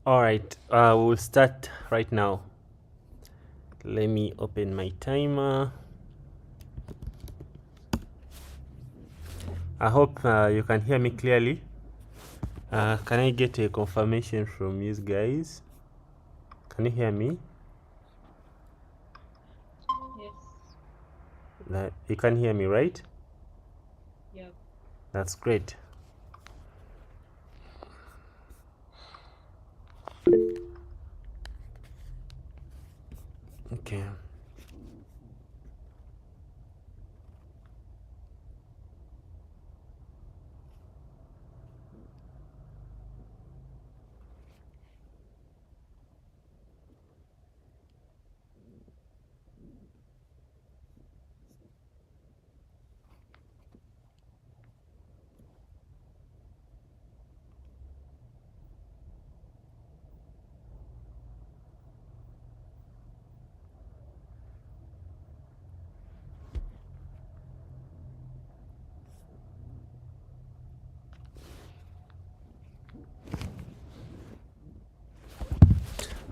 All right, we'll start right now. Let me open my timer. I hope you can hear me clearly. Can I get a confirmation from you guys? Can you hear me? Yes. You can hear me, right? Yep. That's great. Okay.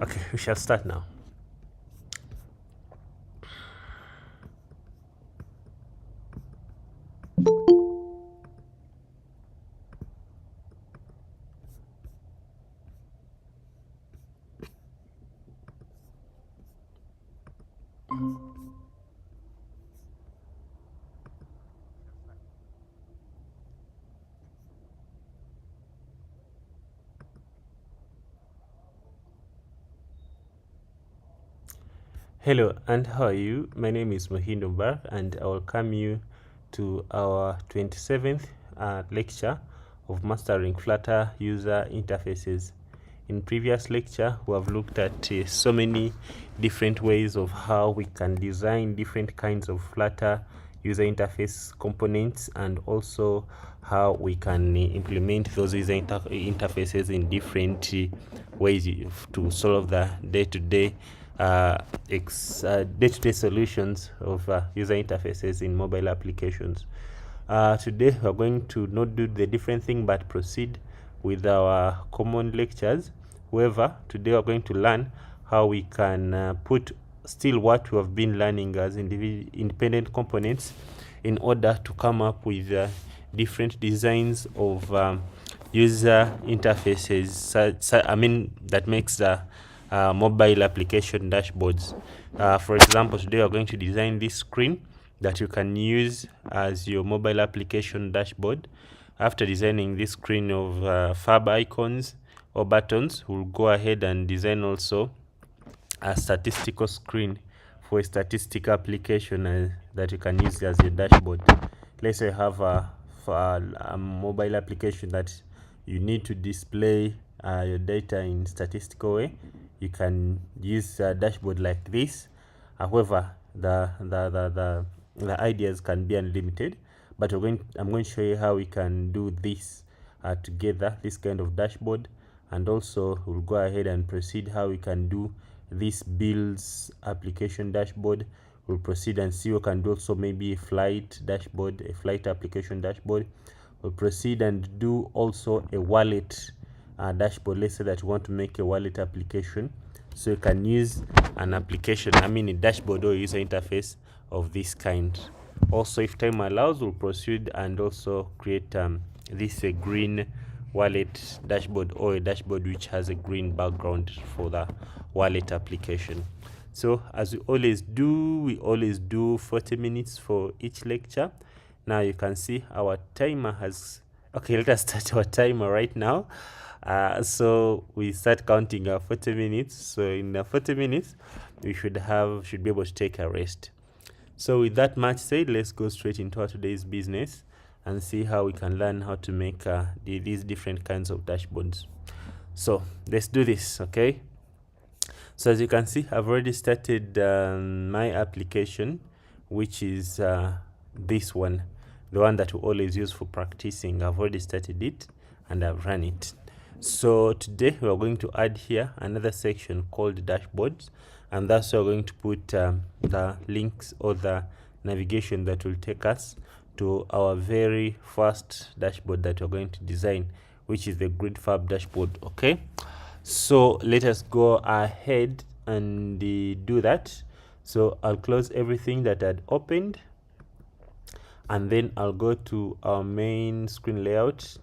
Okay, we shall start now. Hello, and how are you? My name is Mohindo Bar, and I welcome you to our 27th lecture of Mastering Flutter User Interfaces. In previous lecture, we have looked at so many different ways of how we can design different kinds of Flutter user interface components, and also how we can implement those user interfaces in different ways to solve the day-to-day day-to-day solutions of user interfaces in mobile applications. Today we're going to not do the different thing but proceed with our common lectures. However, today we're going to learn how we can put still what we have been learning as independent components in order to come up with different designs of user interfaces that makes the mobile application dashboards. For example, today we're going to design this screen that you can use as your mobile application dashboard. After designing this screen of fab icons or buttons, we'll go ahead and design also a statistical screen for a statistical application that you can use as your dashboard. Let's say you have a mobile application that you need to display your data in statistical way. You can use a dashboard like this. However, the ideas can be unlimited, but I'm going to show you how we can do this together, this kind of dashboard, and also we'll go ahead and proceed how we can do this builds application dashboard. We'll proceed and see we can do also maybe a flight dashboard, a flight application dashboard. We'll proceed and do also a wallet dashboard. Let's say that you want to make a wallet application, so you can use an application, a dashboard or user interface of this kind. Also, if time allows, we'll proceed and also create this a green wallet dashboard, or a dashboard which has a green background for the wallet application. So as we always do 40 minutes for each lecture. Now you can see our timer has, okay, let us start our timer right now. So we start counting our 40 minutes. So in 40 minutes we should be able to take a rest. So with that much said, let's go straight into our today's business and see how we can learn how to make these different kinds of dashboards. So let's do this, okay? So as you can see, I've already started my application, which is this one, the one that we always use for practicing. I've already started it and I've run it. So today we're going to add here another section called dashboards, and that's where we're going to put the links or the navigation that will take us to our very first dashboard that we're going to design, which is the GridFab dashboard. Okay, So let us go ahead and do that. So I'll close everything that I'd opened, and then I'll go to our main screen layout,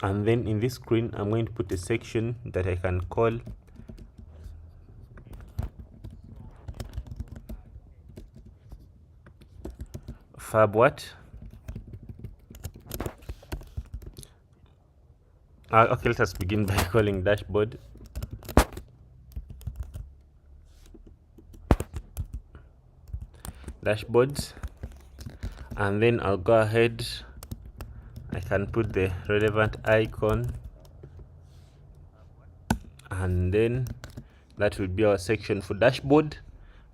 and then in this screen I'm going to put a section that I can call fab what. Okay, let us begin by calling dashboard. Dashboards, and then I'll go ahead, I can put the relevant icon, and then that will be our section for dashboard.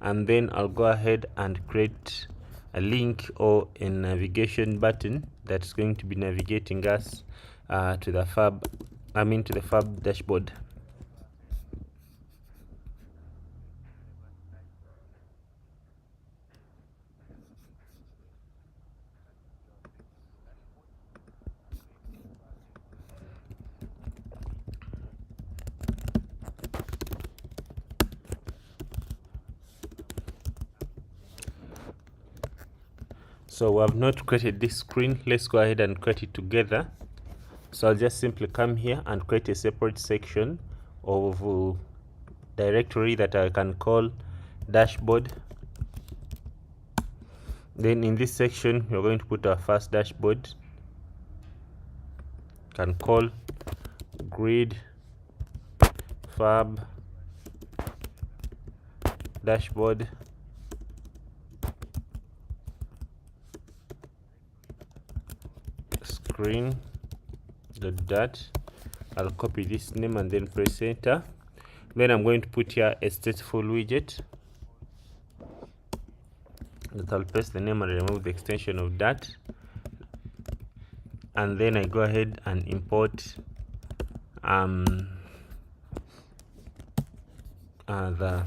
And then I'll go ahead and create a link or a navigation button that's going to be navigating us to the fab dashboard. So we have not created this screen. Let's go ahead and create it together. So I'll just simply come here and create a separate section of directory that I can call dashboard. Then in this section we're going to put our first dashboard. Can call grid fab dashboard. Screen dot. I'll copy this name and then press enter. Then I'm going to put here a stateful widget that I'll paste the name and remove the extension of that, and then I go ahead and import the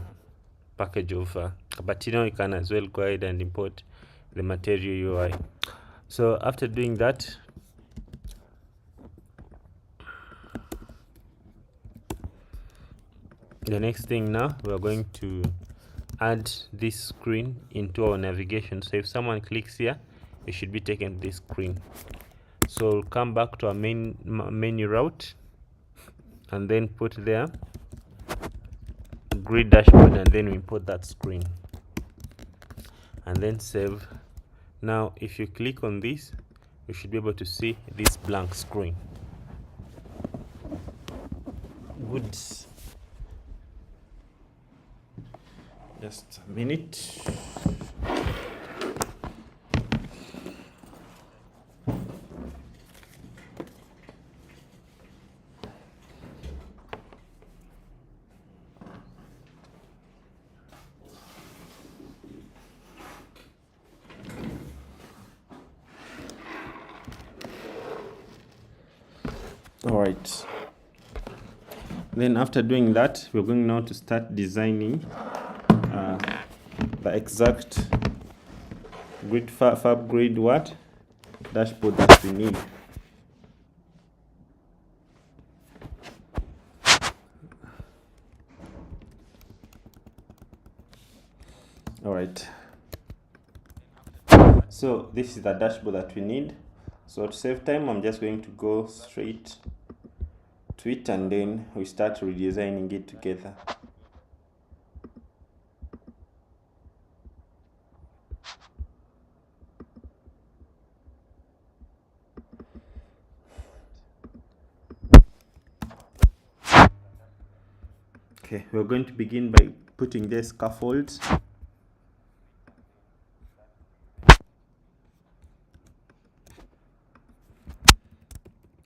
package of Cupertino. You can as well go ahead and import the material UI. So after doing that, the next thing now, we are going to add this screen into our navigation. So if someone clicks here, it should be taken to this screen. So we'll come back to our main menu route, and then put there grid dashboard, and then we import that screen, and then save. Now if you click on this, you should be able to see this blank screen. Good. Just a minute. All right. Then after doing that, we're going now to start designing the exact grid fab grid what dashboard that we need. All right. So this is the dashboard that we need. So to save time, I'm just going to go straight to it, and then we start redesigning it together. Okay, we're going to begin by putting the scaffolds.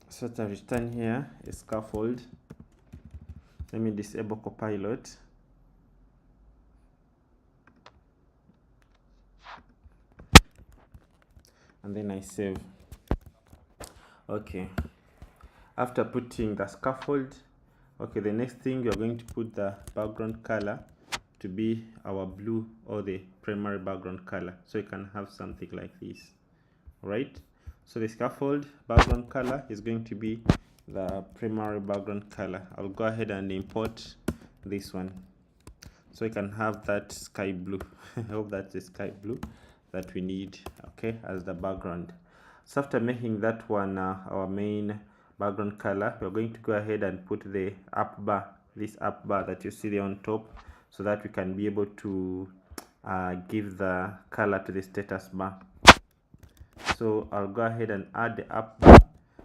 So to return here a scaffold, let me disable Copilot. And then I save. Okay, after putting the scaffold, okay, the next thing we are going to put the background color to be our blue, or the primary background color, so you can have something like this. Right, So the scaffold background color is going to be the primary background color. I'll go ahead and import this one so we can have that sky blue. I hope that's the sky blue that we need, okay, as the background. So after making that one our main background color, we're going to go ahead and put the up bar, this up bar that you see there on top, so that we can be able to give the color to the status bar. So I'll go ahead and add the up bar.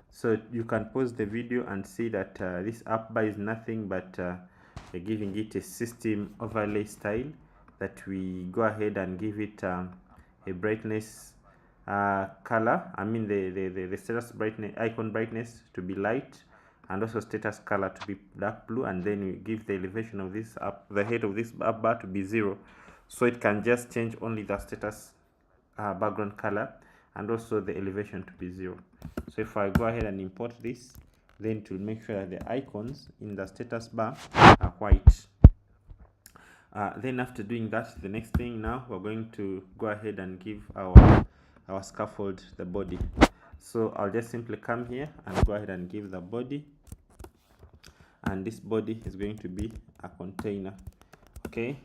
So you can pause the video and see that this up bar is nothing but we're giving it a system overlay style, that we go ahead and give it a brightness color. I mean the status brightness, icon brightness to be light, and also status color to be dark blue, and then we give the elevation of this up, the head of this up bar to be 0, so it can just change only the status background color, and also the elevation to be 0. So if I go ahead and import this, then to make sure that the icons in the status bar are white. Then after doing that, the next thing now, we're going to go ahead and give our scaffold the body. So I'll just simply come here and go ahead and give the body, and this body is going to be a container. Okay,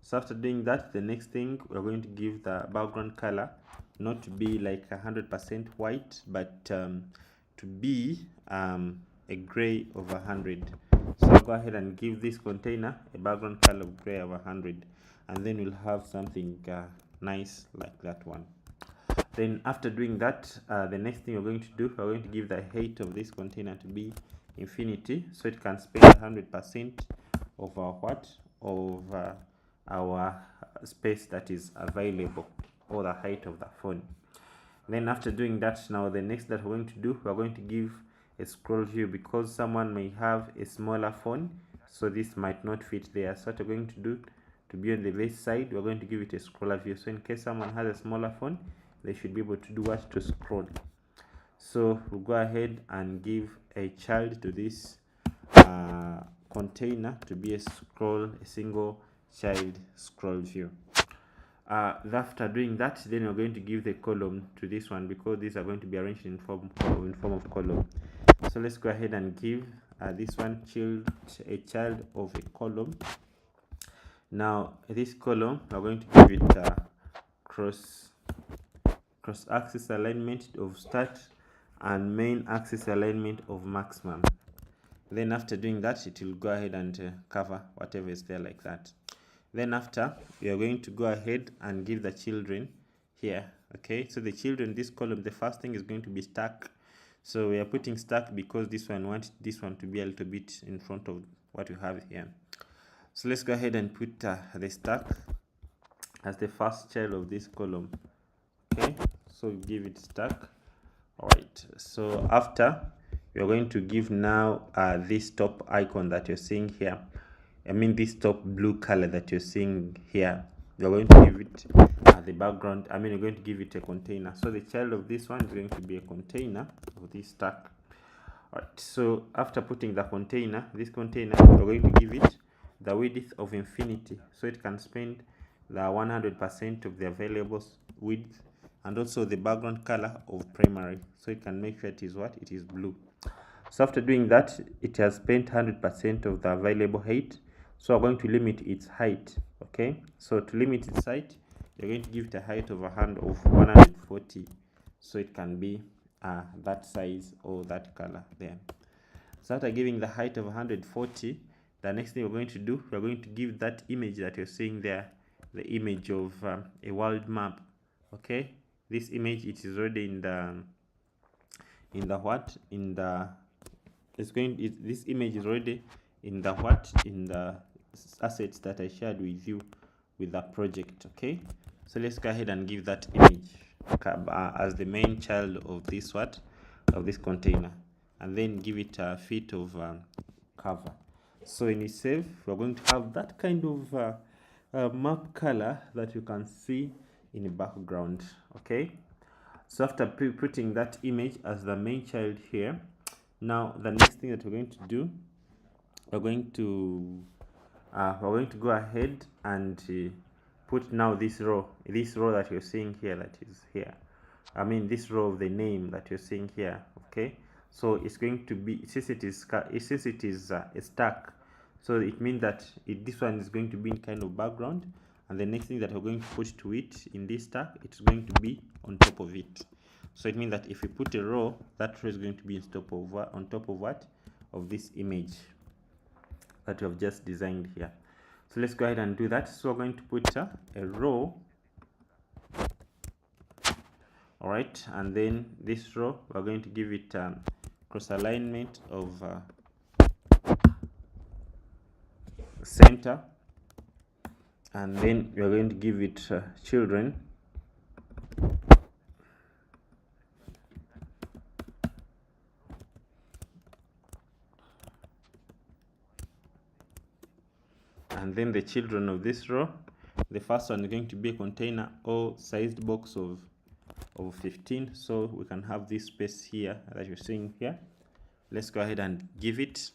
so after doing that, the next thing, we're going to give the background color not to be like 100% white, but to be a gray of 100. So I'll go ahead and give this container a background color of gray of 100, and then we'll have something nice like that one. Then after doing that, the next thing we're going to do, we're going to give the height of this container to be infinity, so it can spend 100% of our what, of our space that is available, or the height of the phone. Then after doing that, now the next that we're going to do, we're going to give a scroll view, because someone may have a smaller phone, so this might not fit there. So what we're going to do, to be on the left side, we're going to give it a scroller view, so in case someone has a smaller phone, they should be able to do what, to scroll. So we'll go ahead and give a child to this container to be a single child scroll view. After doing that, then we're going to give the column to this one, because these are going to be arranged in form of column. So let's go ahead and give this one a child of a column. Now this column, we're going to give it cross axis alignment of start and main axis alignment of maximum. Then after doing that, it will go ahead and cover whatever is there like that. Then after, we are going to go ahead and give the children here. Okay, so the children, this column, the first thing is going to be stack. So we are putting stack because this one wants this one to be a little bit in front of what we have here. So let's go ahead and put the stack as the first child of this column. Okay, so give it stack. All right, so after, we are going to give now this top icon that you're seeing here. I mean this top blue color that you're seeing here. We're going to give it the background. I mean, we're going to give it a container. So the child of this one is going to be a container of this stack. All right, so after putting the container, this container, we're going to give it the width of infinity, so it can spend the 100% of the available width, and also the background color of primary, so it can make sure it is what, it is blue. So after doing that, it has spent 100% of the available height, so we're going to limit its height. Okay, so to limit its height, you're going to give it a height of 140, so it can be that size or that color there. So after giving the height of 140, the next thing we're going to do, we're going to give that image that you're seeing there, the image of a world map. Okay, this image, it is already this image is already in the assets that I shared with you with the project. Okay, so let's go ahead and give that image as the main child of this container, and then give it a fit of cover. So in itself, we're going to have that kind of map color that you can see in the background. Okay, so after putting that image as the main child here, now the next thing that we're going to do, we're going to go ahead and put now this row that you're seeing here, that is here. I mean this row of the name that you're seeing here. Okay, so it's going to be, since it is a stack, so it means that this one is going to be in kind of background, and the next thing that we're going to put to it in this stack, it's going to be on top of it. So it means that if we put a row, that row is going to be on top of what? Of this image that we have just designed here. So let's go ahead and do that. So we're going to put a row. All right, and then this row we're going to give it cross alignment of center, and then we're going to give it children, and then the children of this row, the first one is going to be a container or sized box of 15. So we can have this space here that you're seeing here. Let's go ahead and give it.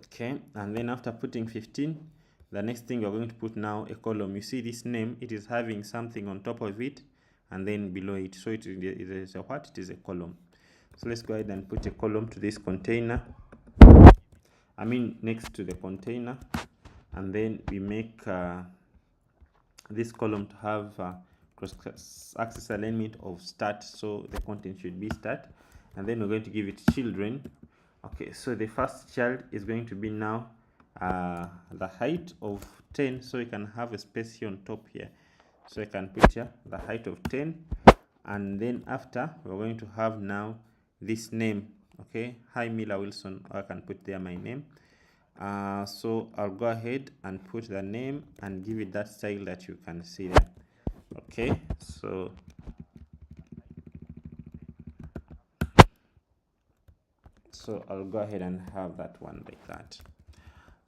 Okay, and then after putting 15, the next thing we're going to put now a column. You see this name, it is having something on top of it and then below it, so it is a what? It is a column. So let's go ahead and put a column to this container, I mean next to the container, and then we make this column to have cross-axis alignment of start, so the content should be start, and then we're going to give it children. Okay, so the first child is going to be now the height of 10, so you can have a space here on top here, so I can put here the height of 10, and then after we're going to have now this name. Okay, hi Mila Wilson, I can put there my name. So I'll go ahead and put the name and give it that style that you can see there. Okay, so I'll go ahead and have that one like that.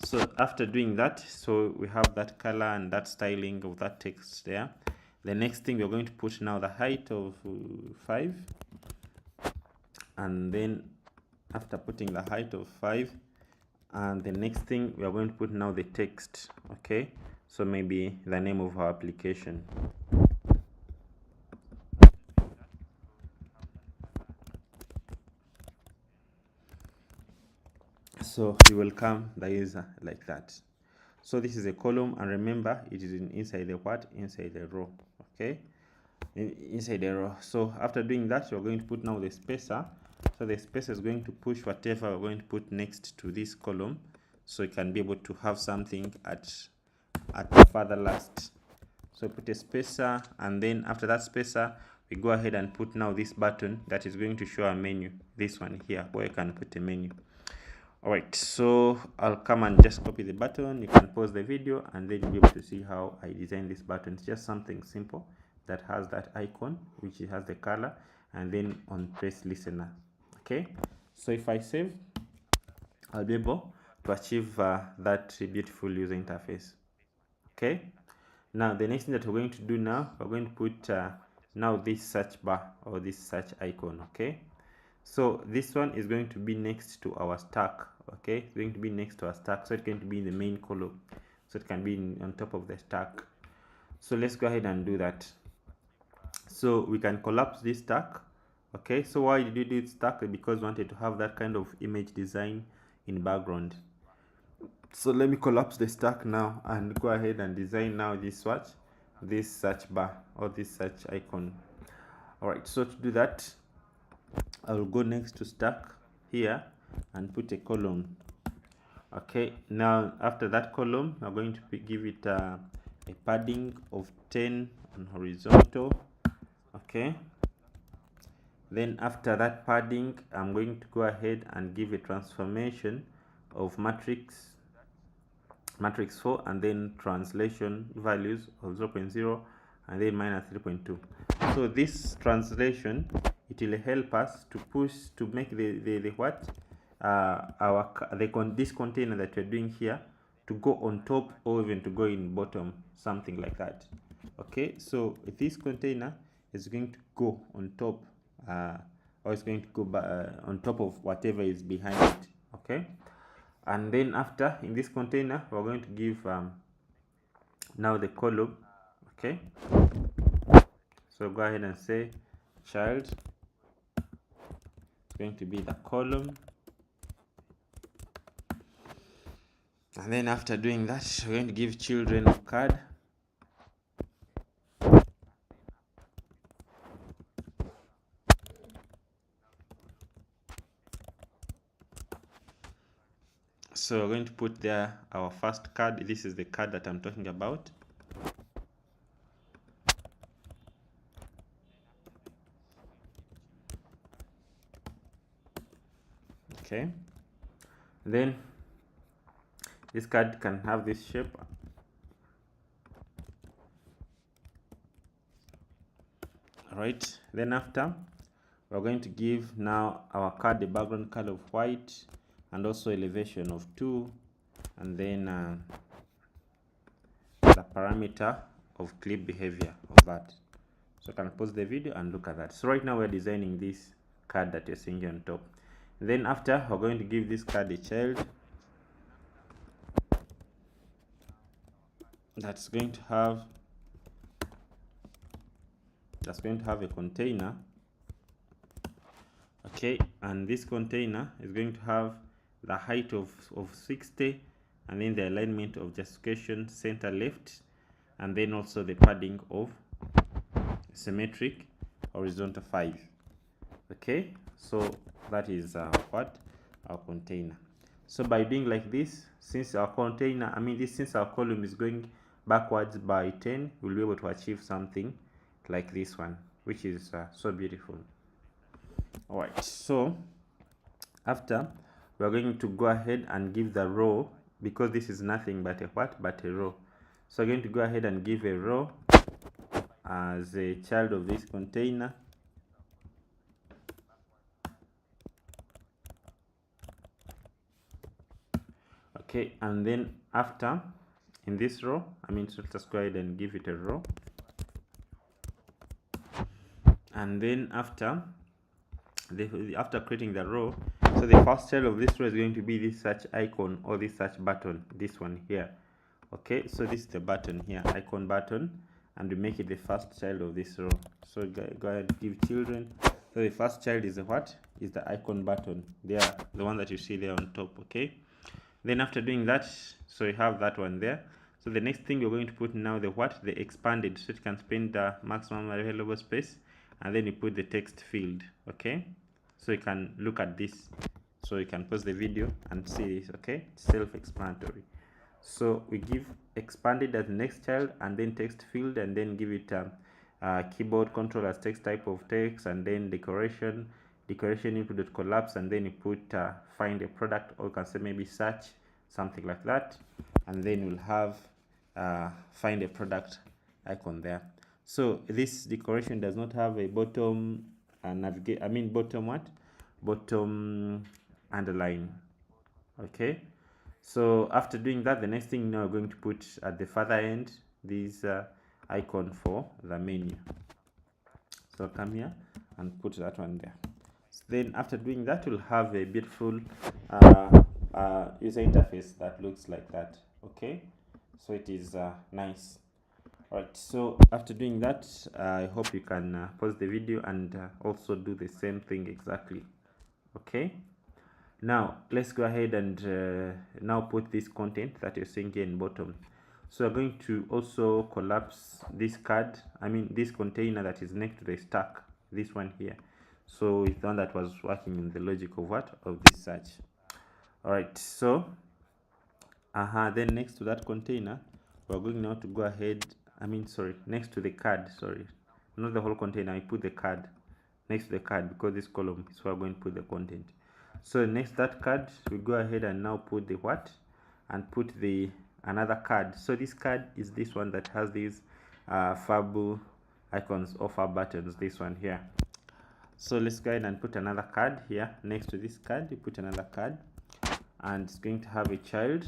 So after doing that, so we have that color and that styling of that text there. The next thing we're going to put now the height of 5, and then after putting the height of 5, and the next thing we are going to put now the text. Okay, so maybe the name of our application. So you will come the user like that. So this is a column, and remember it is inside the what? Inside the row. Okay, inside the row. So after doing that, you're going to put now the spacer. So the spacer is going to push whatever we're going to put next to this column, so you can be able to have something at the further last. So put a spacer, and then after that spacer, we go ahead and put now this button that is going to show a menu. This one here, where you can put a menu. Alright, so I'll come and just copy the button. You can pause the video and then you'll be able to see how I designed this button. It's just something simple that has that icon, which has the color, and then on press listener. Okay, so if I save, I'll be able to achieve that beautiful user interface. Okay, now the next thing that we're going to do now, we're going to put now this search bar or this search icon. Okay, so this one is going to be next to our stack. Okay, it's going to be next to our stack, so it's going to be in the main column, so it can be on top of the stack. So let's go ahead and do that. So we can collapse this stack. Okay, so why did we do it stack? Because we wanted to have that kind of image design in background. So let me collapse the stack now and go ahead and design now this search bar or this search icon. All right, so to do that, I will go next to stack here and put a column. Okay, now after that column, I'm going to give it a padding of 10 on horizontal. Okay, then after that padding, I'm going to go ahead and give a transformation of matrix 4, and then translation values of 0.0 and then minus 3.2. so this translation, it will help us to push to make this container that we're doing here to go on top or even to go in bottom, something like that. Okay, so this container is going to go on top or it's going to go on top of whatever is behind it. Okay, and then after, in this container, we're going to give now the column. Okay, so go ahead and say child. It's going to be the column, and then after doing that, we're going to give children a card. So we're going to put there our first card. This is the card that I'm talking about. Okay, then this card can have this shape. All right, then after, we're going to give now our card the background color of white and also elevation of 2, and then the parameter of clip behavior of that. So I can pause the video and look at that. So right now we're designing this card that you're seeing here on top. Then after, we're going to give this card a child that's going to have a container. Okay, and this container is going to have the height of 60, and then the alignment of justification center left, and then also the padding of symmetric horizontal 5. Okay, so that is what our container. So by doing like this, since our container, since our column is going backwards by 10, we'll be able to achieve something like this one, which is so beautiful. All right, so after, we're going to go ahead and give the row, because this is nothing but a row. So we're going to go ahead and give a row as a child of this container. Okay, and then after, in this row, so let's go ahead and give it a row. And then after creating the row, so the first child of this row is going to be this search icon or this search button, this one here. Okay, so this is the button here, icon button, and we make it the first child of this row. So go ahead and give children. So the first child is the icon button there, the one that you see there on top. Okay, then after doing that, so you have that one there. So the next thing we're going to put now the expanded, so it can spend the maximum available space, and then you put the text field. Okay, so you can look at this, so you can pause the video and see this. Okay, it's self-explanatory. So we give expanded as the next child, and then text field, and then give it keyboard control as text type of text, and then decoration input collapse, and then you put find a product, or you can say maybe search, something like that, and then we'll have find a product icon there. So this decoration does not have a bottom bottom underline. Okay, so after doing that, the next thing now we're going to put at the further end this icon for the menu. So come here and put that one there. So then after doing that, we'll have a beautiful user interface that looks like that. Okay, so it is nice. Alright, so after doing that, I hope you can pause the video and also do the same thing exactly. Okay, now let's go ahead and now put this content that you're seeing here in bottom. So we're going to also collapse this card, this container that is next to the stack, this one here. So it's the one that was working in the logic of this search. All right, so then next to that container, we're going now to go ahead, next to the card, not the whole container, I put the card next to the card, because this column is where we're going to put the content. So next to that card, we go ahead and now put the and put the another card. So this card is this one that has these fab icons or fab buttons, this one here. So let's go ahead and put another card here next to this card. You put another card, and it's going to have a child,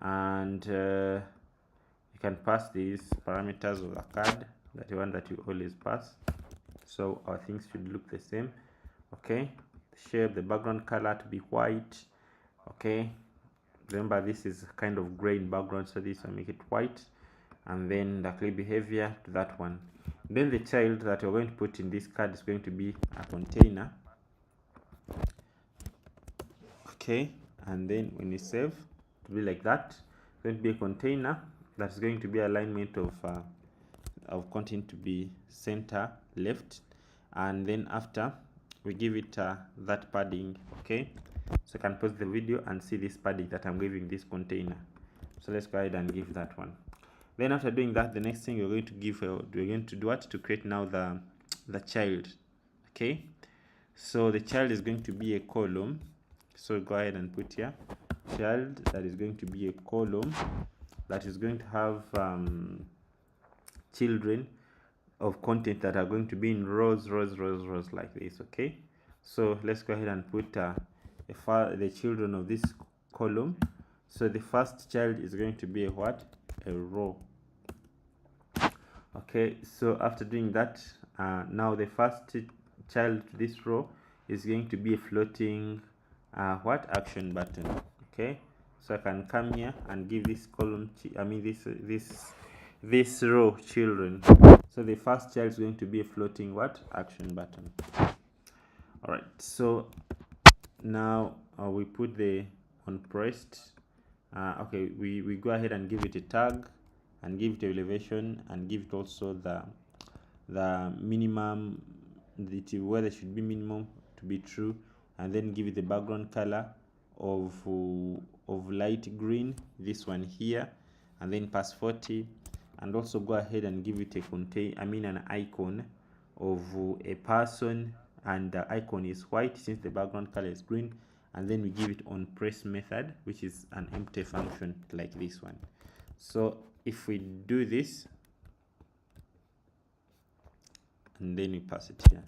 and you can pass these parameters of the card, that the one that you always pass, so our things should look the same. Okay, the shape, the background color to be white. Okay, remember this is kind of gray in background, so this will make it white, and then the click behavior to that one. Then the child that we're going to put in this card is going to be a container. Okay, and then when you save, to be like that, it's going to be a container that's going to be alignment of content to be center left, and then after we give it that padding. Okay, so I can pause the video and see this padding that I'm giving this container. So let's go ahead and give that one. Then after doing that, the next thing we're going to give, we're going to do what, to create now the child. Okay, so the child is going to be a column. So go ahead and put here child, that is going to be a column that is going to have children of content that are going to be in rows like this. Okay, so let's go ahead and put the children of this column. So the first child is going to be a what, a row. Okay, so after doing that, now the first child to this row is going to be a floating what, action button. Okay, so I can come here and give this column, this row children. So the first child is going to be a floating what, action button. All right, so now we put the on pressed. Okay, we go ahead and give it a tag and give it elevation and give it also the minimum, where there should be minimum to be true, and then give it the background color of light green, this one here, and then pass 40, and also go ahead and give it a an icon of a person, and the icon is white since the background color is green, and then we give it on press method, which is an empty function like this one. So if we do this and then we pass it here,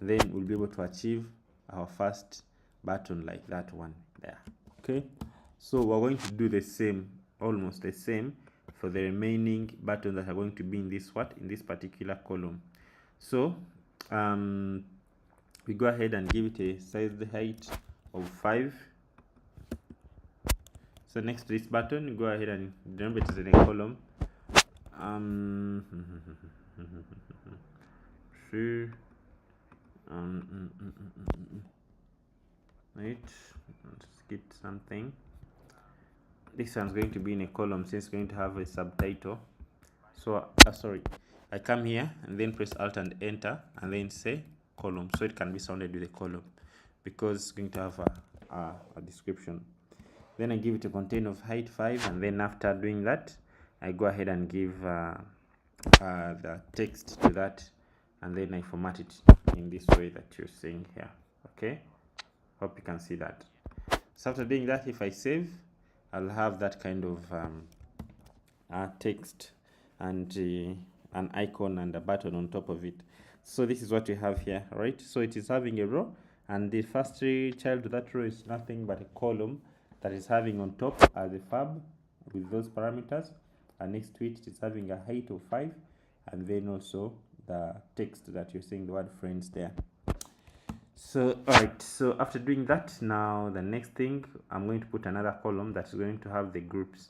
then we'll be able to achieve our first button like that one there. Okay, so we're going to do the same, almost the same, for the remaining buttons that are going to be in this particular column. So we go ahead and give it a size height of 5. So next to this button, go ahead and remember it is in a column. Right, skip something. This one's going to be in a column since it's going to have a subtitle. So sorry, I come here and then press Alt and Enter and then say column, so it can be sounded with a column because it's going to have a description. Then I give it a content of height 5, and then after doing that, I go ahead and give the text to that, and then I format it in this way that you're seeing here. Okay, hope you can see that. So after doing that, if I save, I'll have that kind of text and an icon and a button on top of it. So this is what we have here, right? So it is having a row, and the first child to that row is nothing but a column that is having on top as a fab with those parameters, and next to it is having a height of 5, and then also the text that you're seeing, the word friends there. So alright, so after doing that, now the next thing, I'm going to put another column that's going to have the groups.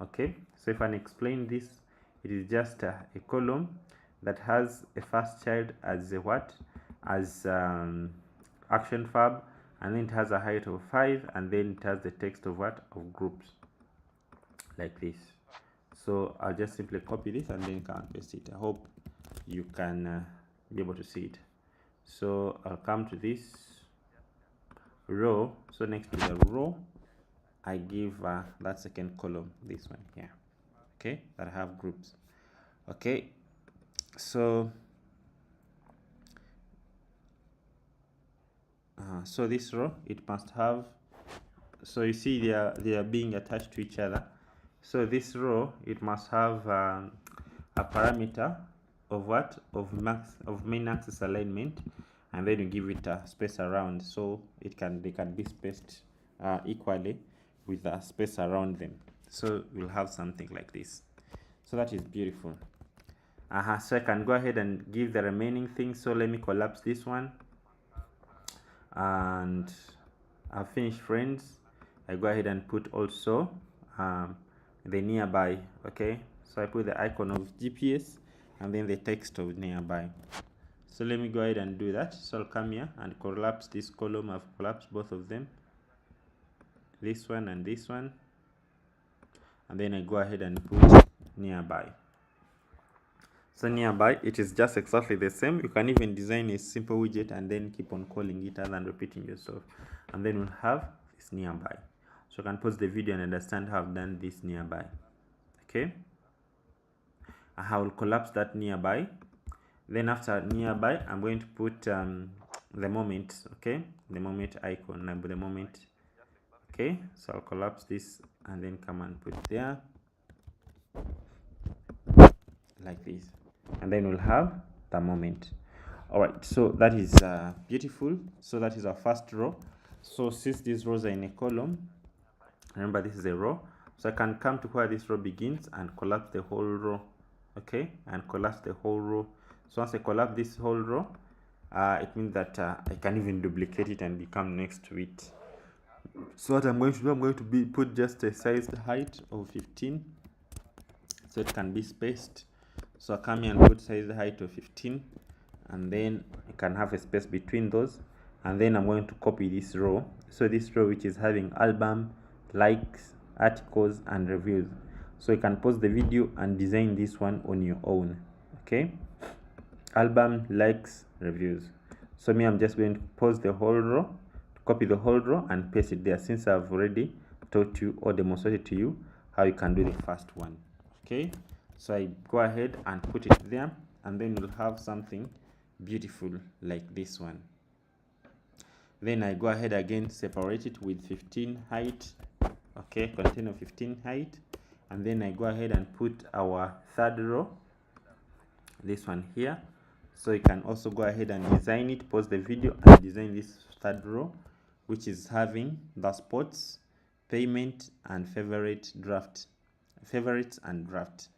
Okay, so if I explain this, it is just a column that has a first child as a what, as action fab, and then it has a height of 5, and then it has the text of what, of groups like this. So I'll just simply copy this and then can paste it. I hope you can be able to see it. So I'll come to this row. So next to the row, I give that second column, this one here, okay, that have groups. Okay, so so this row, it must have, so you see they are being attached to each other. So this row, it must have a parameter of what, of main axis alignment, and then you give it a space around, so they can be spaced equally with the space around them. So we'll have something like this. So that is beautiful. So I can go ahead and give the remaining things. So let me collapse this one, and I've finished friends. I go ahead and put also the nearby. Okay, So I put the icon of GPS and then the text of nearby. So let me go ahead and do that. So I'll come here and collapse this column. I've collapsed both of them, this one and this one, and then I go ahead and put nearby. So nearby, it is just exactly the same. You can even design a simple widget and then keep on calling it other than repeating yourself, and then we'll have this nearby. So you can pause the video and understand how I've done this nearby. Okay, I will collapse that nearby. Then after nearby, I'm going to put the moment. Okay, the moment icon, the moment. Okay, so I'll collapse this and then come and put there like this, and then we'll have the moment. All right, so that is beautiful. So that is our first row. So since these rows are in a column, remember this is a row, so I can come to where this row begins and collapse the whole row. Okay, and collapse the whole row. So once I collapse this whole row, it means that I can even duplicate it and become next to it. So what I'm going to do, I'm going to put just a sized height of 15, so it can be spaced. So I come here and put size height of 15, and then I can have a space between those, and then I'm going to copy this row. So this row which is having album, likes, articles and reviews. So you can pause the video and design this one on your own. Okay, album, likes, reviews. So me, I'm just going to pause the whole row, copy the whole row and paste it there, since I've already taught you or demonstrated to you how you can do the first one. Okay, so I go ahead and put it there, and then we'll have something beautiful like this one. Then I go ahead again, separate it with 15 height. Okay, container 15 height, and then I go ahead and put our third row, this one here. So you can also go ahead and design it, pause the video and design this third row, which is having the sports, payment and favorites and draft.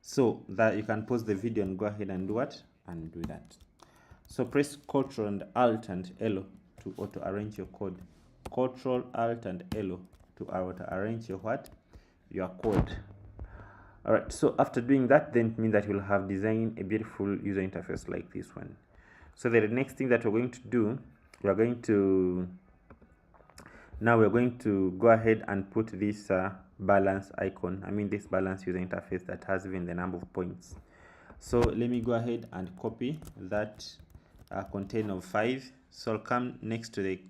So that you can pause the video and go ahead and do what? And do that. So press Ctrl and Alt and L to auto arrange your code. Ctrl, Alt and L to auto arrange your what? Your code. Alright, so after doing that, then it means that you'll have designed a beautiful user interface like this one. So the next thing that we're going to do, we're going to go ahead and put this balance icon, this balance user interface that has even the number of points. So let me go ahead and copy that container of 5. So I'll come next to the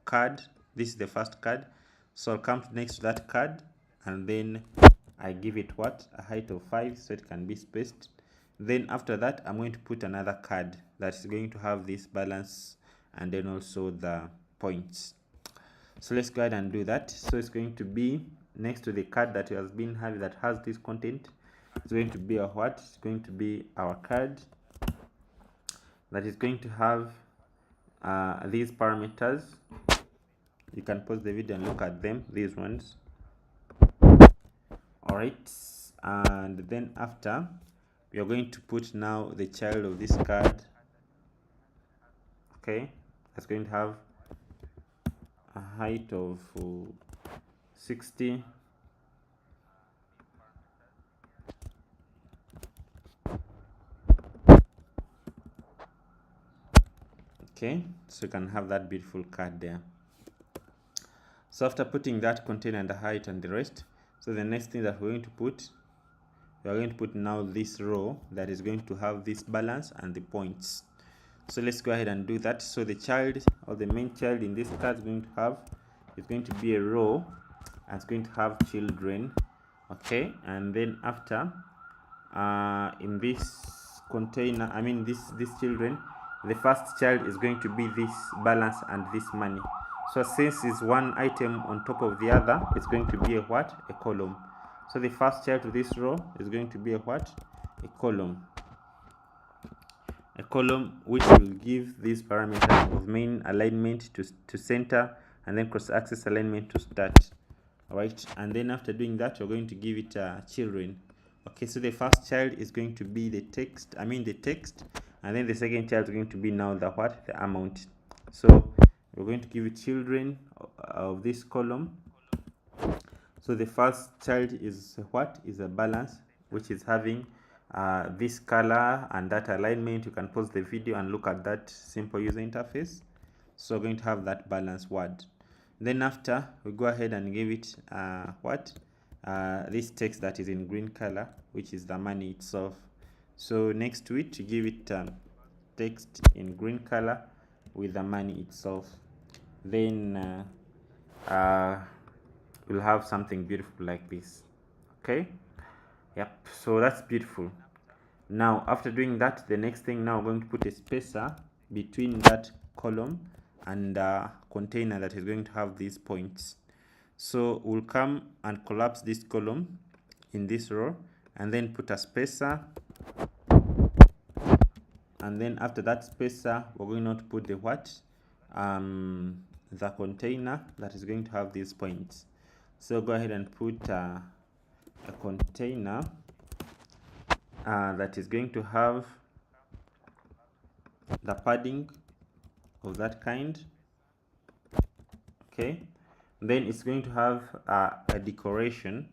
card. This is the first card, so I'll come next to that card, and then I give it what? A height of 5, so it can be spaced. Then after that, I'm going to put another card that's going to have this balance and then also the points. So let's go ahead and do that. So it's going to be next to the card that has been having, that has this content. It's going to be a what? It's going to be our card that is going to have these parameters. You can pause the video and look at them, these ones. All right, and then after, we are going to put now the child of this card. Okay, that's going to have a height of 60. Okay, so you can have that beautiful card there. So after putting that container and the height and the rest, so the next thing that we're going to put, we are going to put now this row that is going to have this balance and the points. So let's go ahead and do that. So the child, or the main child in this card, is going to be a row, and it's going to have children. Okay, and then after, in this container, this children, the first child is going to be this balance and this money. So since it's one item on top of the other, it's going to be a what? A column. So the first child to this row is going to be a what? A column. A column which will give these parameters of main alignment to center, and then cross-axis alignment to start. Alright, and then after doing that, you're going to give it children. Okay, so the first child is going to be the text, and then the second child is going to be now the what? The amount. So we're going to give it children of this column. So the first child is what? Is a balance, which is having this color and that alignment. You can pause the video and look at that simple user interface. So we're going to have that balanced word. Then after, we go ahead and give it this text that is in green color, which is the money itself. So next to it, to give it text in green color with the money itself. Then we'll have something beautiful like this. Okay, yep, so that's beautiful. Now after doing that, the next thing, now we're going to put a spacer between that column and container that is going to have these points. So we'll come and collapse this column in this row and then put a spacer, and then after that spacer, we're going to put the the container that is going to have these points. So go ahead and put a container that is going to have the padding of that kind. Okay, then it's going to have a decoration.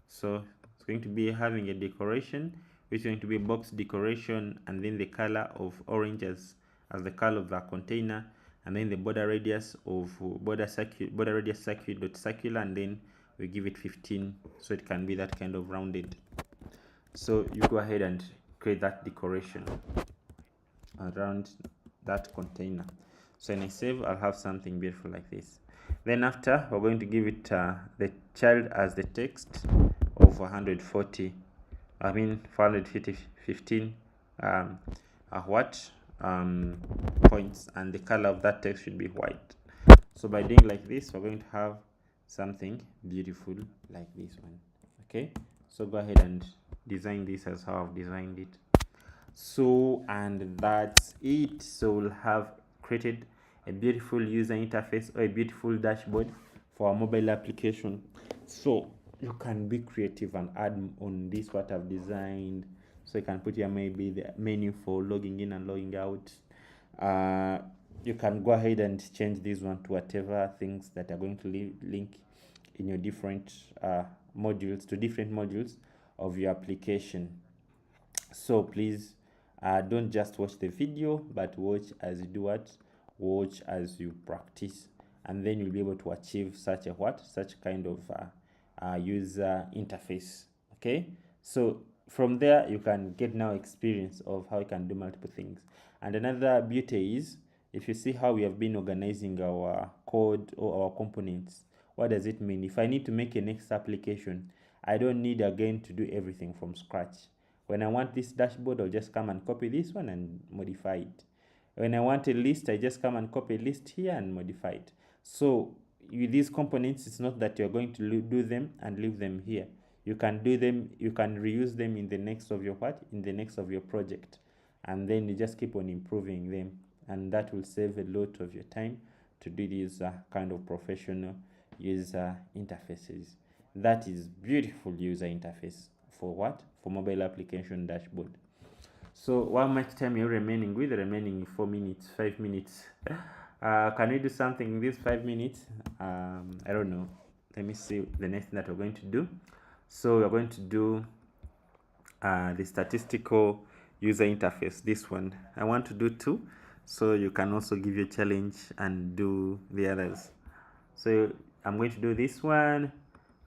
So it's going to be having a decoration, which is going to be a box decoration, and then the color of orange as the color of the container, and then the border radius of border radius circular, and then we give it 15, so it can be that kind of rounded. So you go ahead and create that decoration around that container. So when I save, I'll have something beautiful like this. Then after, we're going to give it the child as the text of 450 15 points, and the color of that text should be white. So by doing like this, we're going to have something beautiful like this one. Okay, so go ahead and design this as how I've designed it. So, and that's it. So we'll have created a beautiful user interface or a beautiful dashboard for a mobile application. So you can be creative and add on this what I've designed. So you can put here maybe the menu for logging in and logging out. You can go ahead and change this one to whatever things that are going to link in your different modules, to different modules of your application. So please don't just watch the video, but watch as you do what? Watch as you practice, and then you'll be able to achieve such kind of user interface. Okay, so from there you can get now experience of how you can do multiple things. And another beauty is, if you see how we have been organizing our code or our components, what does it mean? If I need to make a next application, I don't need again to do everything from scratch. When I want this dashboard, I'll just come and copy this one and modify it. When I want a list, I just come and copy a list here and modify it. So with these components, it's not that you're going to do them and leave them here. You can do them, you can reuse them in the next of your project, and then you just keep on improving them, and that will save a lot of your time to do these kind of professional user interfaces. That is beautiful user interface for what? For mobile application dashboard. So how much time you're remaining with? Remaining 4 minutes, 5 minutes. Can we do something in these 5 minutes? I don't know. Let me see the next thing that we're going to do. So we're going to do the statistical user interface. This one I want to do 2, so you can also give your challenge and do the others. So I'm going to do this one,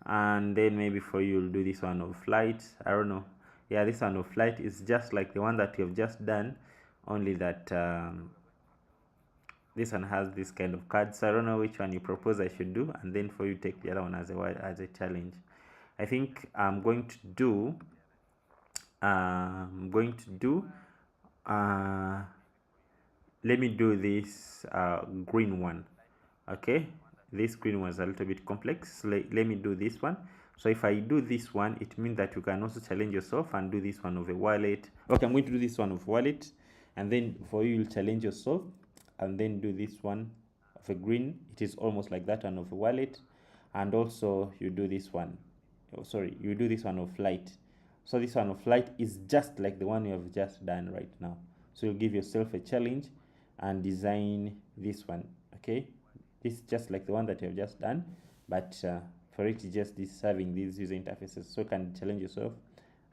and then maybe for you will do this one of flight. I don't know. Yeah, this one of flight is just like the one that we have just done, only that this one has this kind of card. So I don't know which one you propose I should do, and then for you take the other one as a challenge. I think I'm going to do let me do this green one. Okay, this green one is a little bit complex. Let me do this one. So if I do this one, it means that you can also challenge yourself and do this one of a wallet. Okay, I'm going to do this one of wallet, and then for you, you'll challenge yourself and then do this one of a green. It is almost like that one of a wallet, and also you do this one. Oh, sorry, you do this one of flight. So this one of flight is just like the one you have just done right now. So you'll give yourself a challenge and design this one. Okay, this is just like the one that you have just done, but for it, just this having these user interfaces. So you can challenge yourself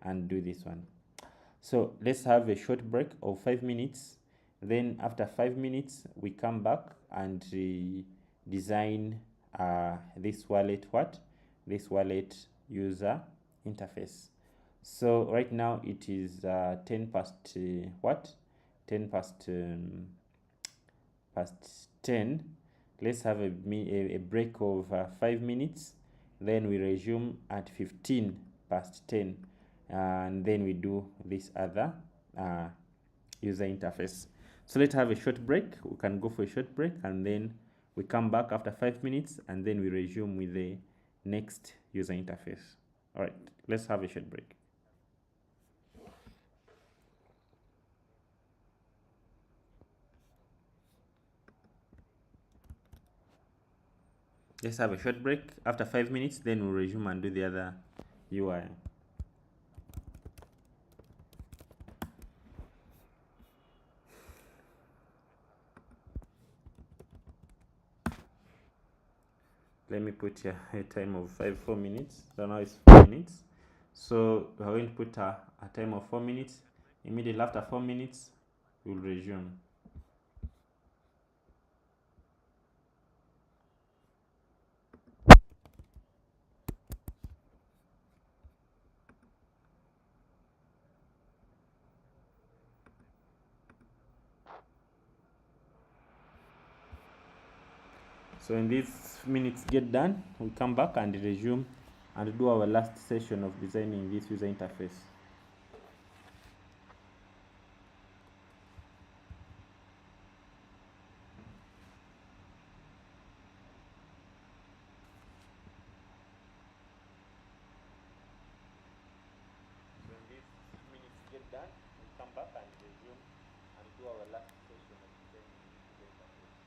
and do this one. So let's have a short break of 5 minutes. Then after 5 minutes, we come back and design this wallet this wallet user interface. So right now it is 10 past 10 past past 10. Let's have a break of 5 minutes, then we resume at 15 past 10, and then we do this other user interface. So let's have a short break. We can go for a short break, and then we come back after 5 minutes, and then we resume with the next user interface. All right, let's have a short break. Let's have a short break after 5 minutes, then we'll resume and do the other UI. Let me put here a time of 4 minutes. So now it's 4 minutes. So we're going to put a time of 4 minutes. Immediately after 4 minutes, we'll resume. So when these minutes get done, we come back and resume and do our last session of designing this user interface. So when these minutes get done, we come back and resume and do our last session of designing this user interface.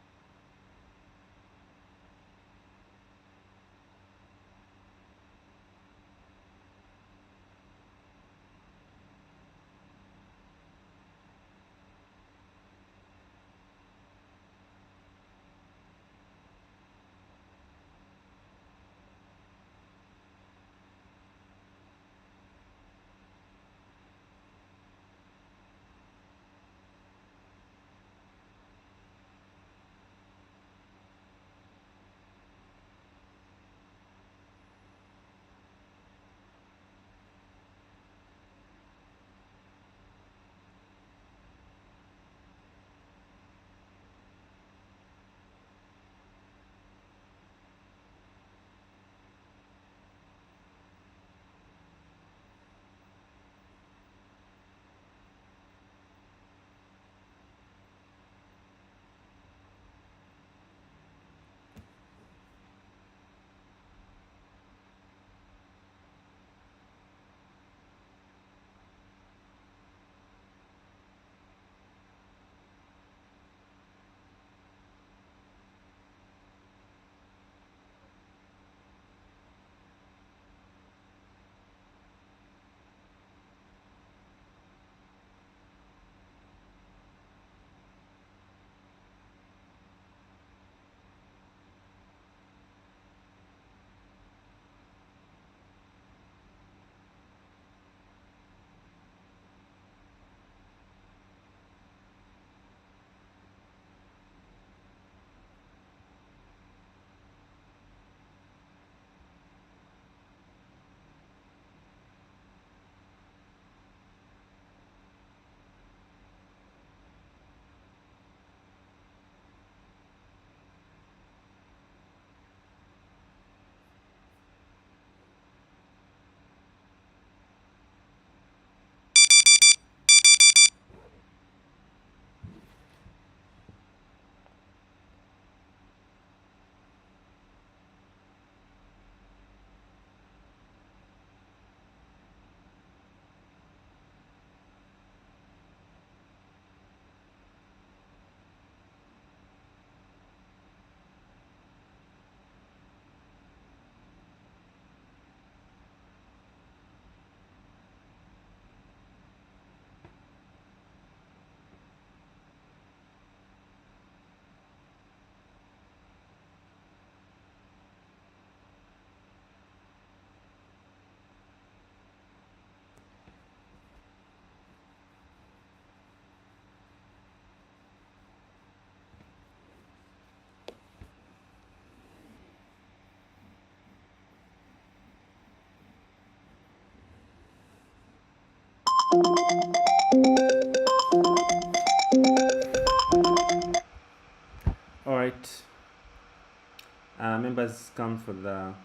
members come for the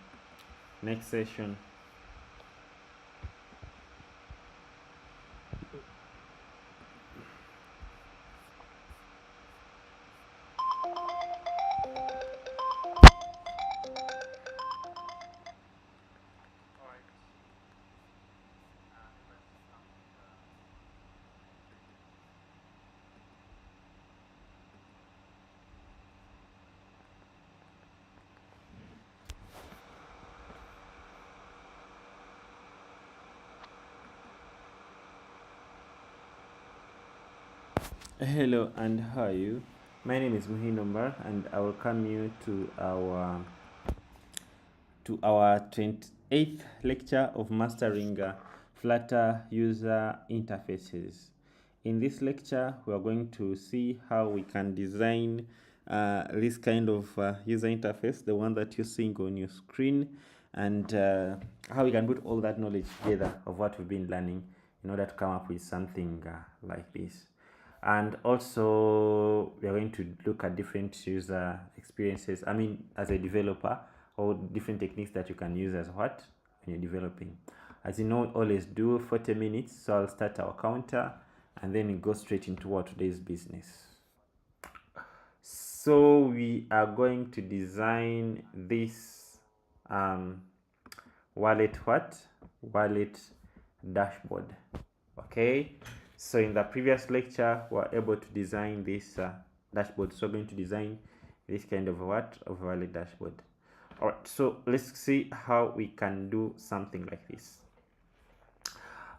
next session. Hello and how are you? My name is Muhin Omar and I welcome you to our 28th lecture of mastering Flutter user interfaces. In this lecture, we are going to see how we can design this kind of user interface, the one that you're seeing on your screen, and how we can put all that knowledge together of what we've been learning in order to come up with something like this. And also, we are going to look at different user experiences. I mean, as a developer, or different techniques that you can use as what when you're developing. As you know, always do 40 minutes. So I'll start our counter and then we go straight into our today's business. So we are going to design this wallet dashboard. Okay, so in the previous lecture we were able to design this dashboard. So we're going to design this kind of wallet dashboard. All right, so let's see how we can do something like this.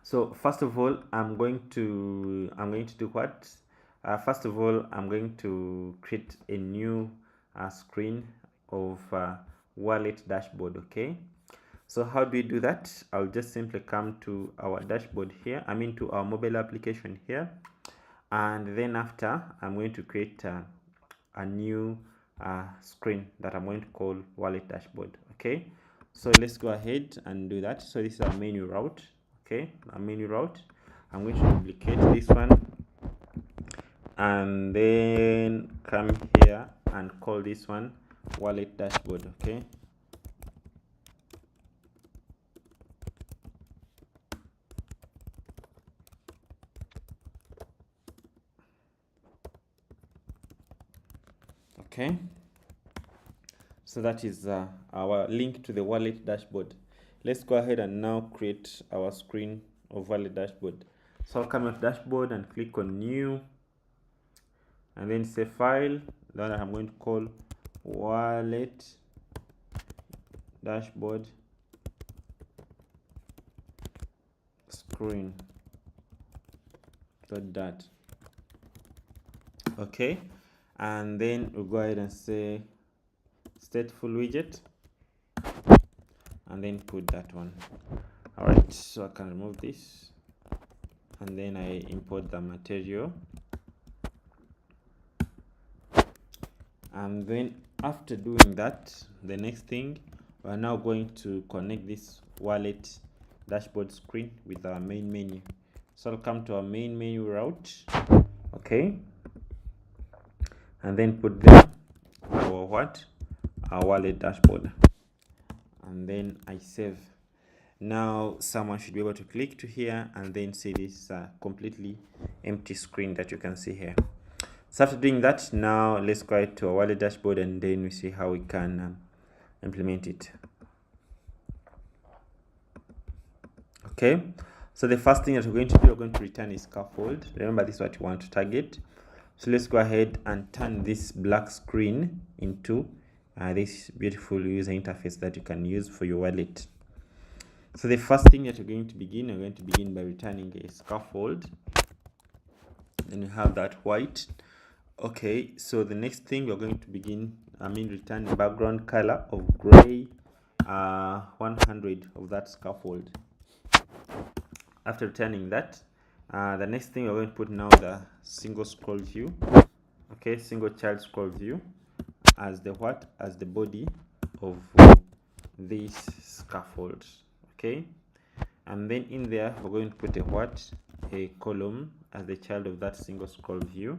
So first of all, I'm going to do what? First of all, I'm going to create a new screen of wallet dashboard. Okay, so how do we do that? I'll just simply come to our dashboard here, to our mobile application here, and then after I'm going to create a new screen that I'm going to call wallet dashboard. Okay, so let's go ahead and do that. So this is our menu route. Okay, our menu route, I'm going to duplicate this one and then come here and call this one wallet dashboard. Okay, okay, so that is our link to the wallet dashboard. Let's go ahead and now create our screen of wallet dashboard. So I'll come to dashboard and click on new and then say file. Then I'm going to call wallet dashboard screen .dat. Okay, and then we'll go ahead and say stateful widget and then put that one. All right, so I can remove this and then I import the material, and then after doing that, the next thing, we're now going to connect this wallet dashboard screen with our main menu. So I'll come to our main menu route. Okay, and then put there our wallet dashboard, and then I save. Now someone should be able to click to here and then see this completely empty screen that you can see here. So after doing that, now let's go to our wallet dashboard and then we see how we can implement it. Okay, so the first thing that we're going to do, we're going to return a scaffold. Remember, this is what you want to target. So let's go ahead and turn this black screen into this beautiful user interface that you can use for your wallet. So the first thing that we're going to begin by returning a scaffold. Then you have that white. Okay, so the next thing we're going to return the background color of gray 100 of that scaffold. After returning that, the next thing we're going to put now the single scroll view. Okay, single child scroll view as the body of this scaffold. Okay, and then in there we're going to put a column as the child of that single scroll view,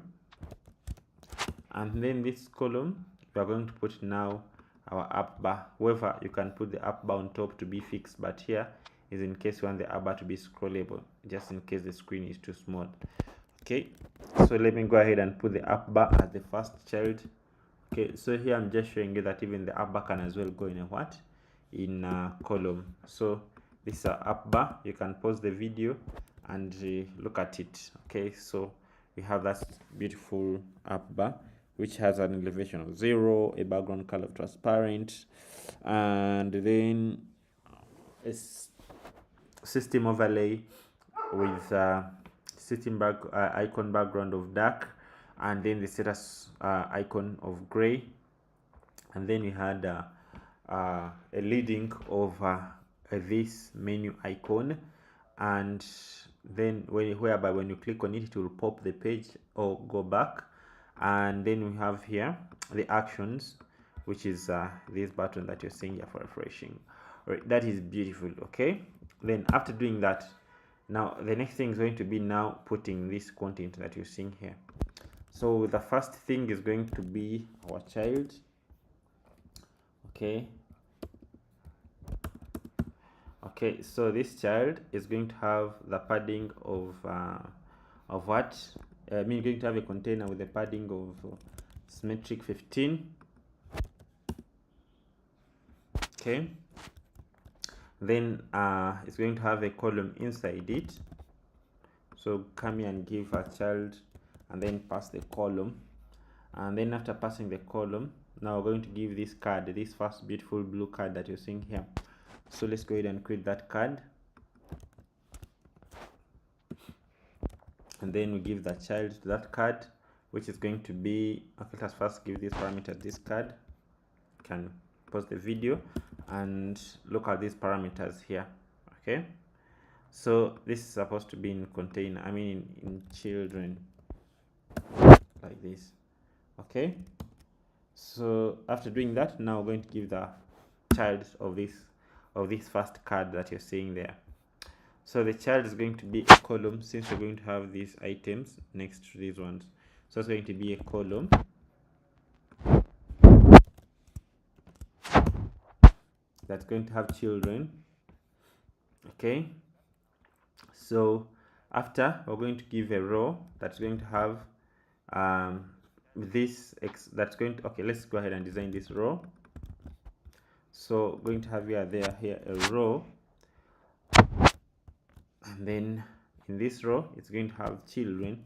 and then this column we are going to put now our up bar. However, you can put the up bar on top to be fixed, but here is in case you want the up bar to be scrollable, just in case the screen is too small. Okay, so let me go ahead and put the up bar as the first child. Okay, so here I'm just showing you that even the up bar can as well go in a column. So this is our up bar. You can pause the video and look at it. Okay, so we have that beautiful up bar which has an elevation of 0, a background color of transparent, and then a system overlay with system icon background of dark, and then the status icon of gray, and then we had a leading of this menu icon, and then whereby when you click on it, it will pop the page or go back. And then we have here the actions, which is this button that you're seeing here for refreshing. Right, that is beautiful. Okay, then after doing that, now the next thing is going to be now putting this content that you're seeing here. So the first thing is going to be our child. Okay, so this child is going to have the padding of what? Going to have a container with a padding of symmetric 15. Okay, then it's going to have a column inside it. So come here and give a child and then pass the column, and then after passing the column, now we're going to give this card, this first beautiful blue card that you're seeing here. So let's go ahead and create that card, and then we give the child to that card, which is going to be, okay, let's first give this parameter this card. You can pause the video and look at these parameters here. Okay, so this is supposed to be in container, in children, like this. Okay, so after doing that, now we're going to give the child of this first card that you're seeing there. So the child is going to be a column, since we're going to have these items next to these ones. So it's going to be a column that's going to have children. Okay, so after, we're going to give a row that's going to have that's going to, okay, let's go ahead and design this row. So going to have here a row, and then in this row it's going to have children.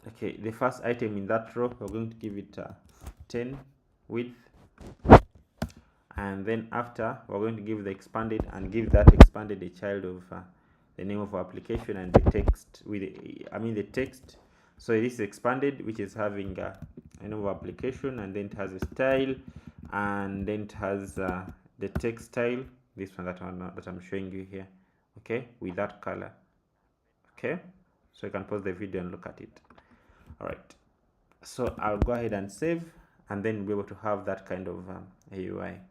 Okay, the first item in that row, we're going to give it 10 width, and then after, we're going to give the expanded, and give that expanded a child of the name of our application and the text with the text. So this is expanded, which is having a name of application, and then it has a style, and then it has the text style, this one that I'm showing you here. Okay, with that color. Okay, so you can pause the video and look at it. All right, so I'll go ahead and save, and then be able to have that kind of UI.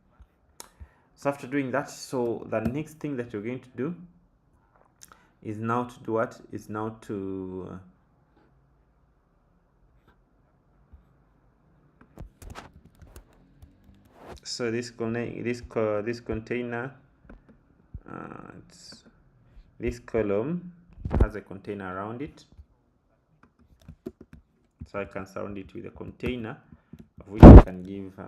So after doing that, so the next thing that you're going to do is now to do what? Is now to so this container, this column has a container around it, so I can surround it with a container, of which I can give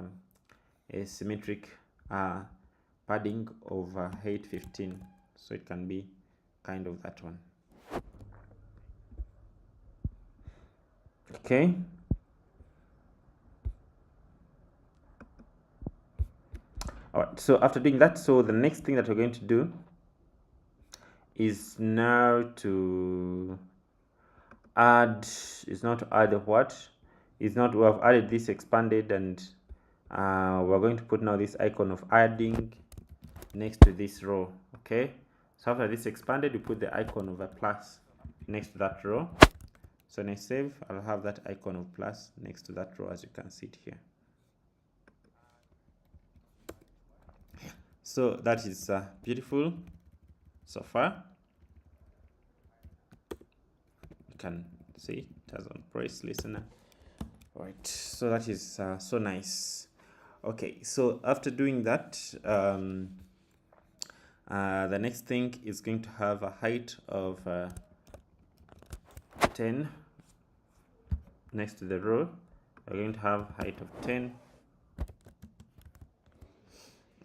a symmetric padding of height 15, so it can be kind of that one. Okay, all right, so after doing that, so the next thing that we're going to do is now to add, what is not, we have added this expanded, and we're going to put now this icon of adding next to this row. Okay, so after this expanded, we put the icon of a plus next to that row. So when I save, I'll have that icon of plus next to that row, as you can see it here. So that is beautiful so far. You can see it has on price listener. Right, so that is so nice. Okay, so after doing that, the next thing is going to have a height of 10. Next to the row, we're going to have height of 10.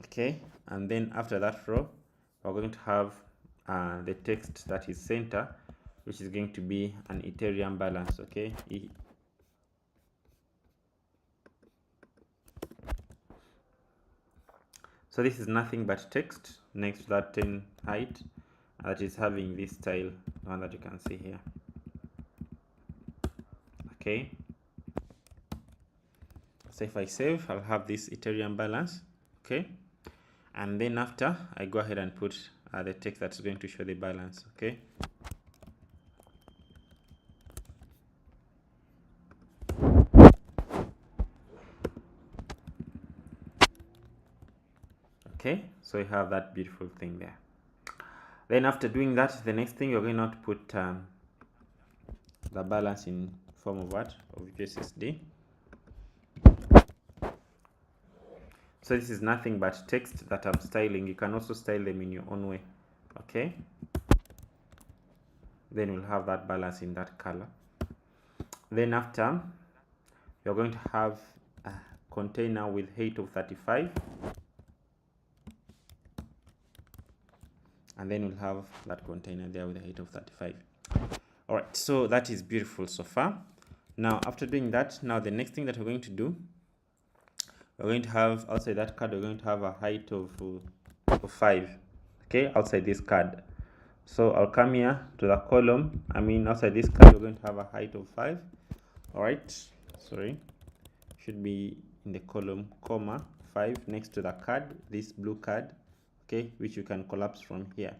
Okay, and then after that row, we're going to have the text that is center, which is going to be an Ethereum balance. Okay, so this is nothing but text next to that 10 height that is having this style, the one that you can see here. Okay, so if I save, I'll have this Ethereum balance. Okay, and then after I go ahead and put the text that's going to show the balance. Okay, okay, so you have that beautiful thing there. Then after doing that, the next thing you're going to put the balance in form of what? Of USSD. So this is nothing but text that I'm styling. You can also style them in your own way. Okay, then we'll have that balance in that color. Then after, you're going to have a container with height of 35, and then we'll have that container there with a height of 35. All right, so that is beautiful so far. Now after doing that, now the next thing that we're going to do, we're going to have outside that card, we're going to have a height of 5. Okay, outside this card. So I'll come here to the column. Outside this card, we're going to have a height of 5. All right, sorry, should be in the column, comma 5 next to the card, this blue card. Okay, which you can collapse from here.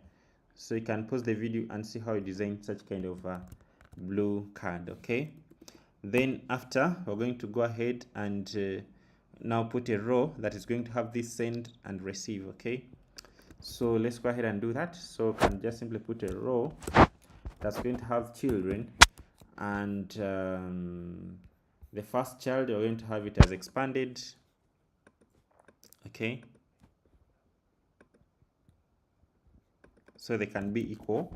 So you can pause the video and see how you design such kind of blue card. Okay, then after, we're going to go ahead and now put a row that is going to have this send and receive. Okay, so let's go ahead and do that. So we can just simply put a row that's going to have children, and the first child, you're going to have it as expanded. Okay, so they can be equal.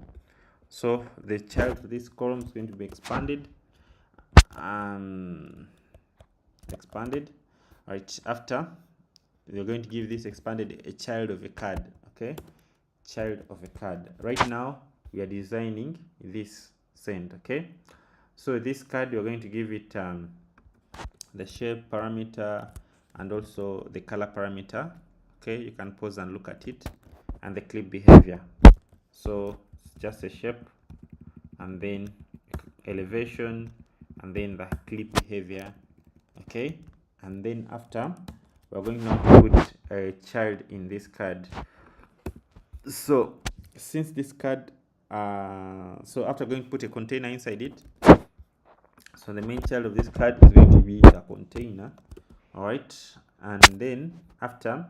So the child to this column is going to be expanded. Right, after, you're going to give this expanded a child of a card. Okay, child of a card. Right now we are designing this send. Okay, so this card, you're going to give it the shape parameter and also the color parameter. Okay, you can pause and look at it, and the clip behavior. So it's just a shape, and then elevation, and then the clip behavior. Okay, and then after, we're going now to put a child in this card. So since this card, so after going to put a container inside it, so the main child of this card is going to be the container. All right, and then after,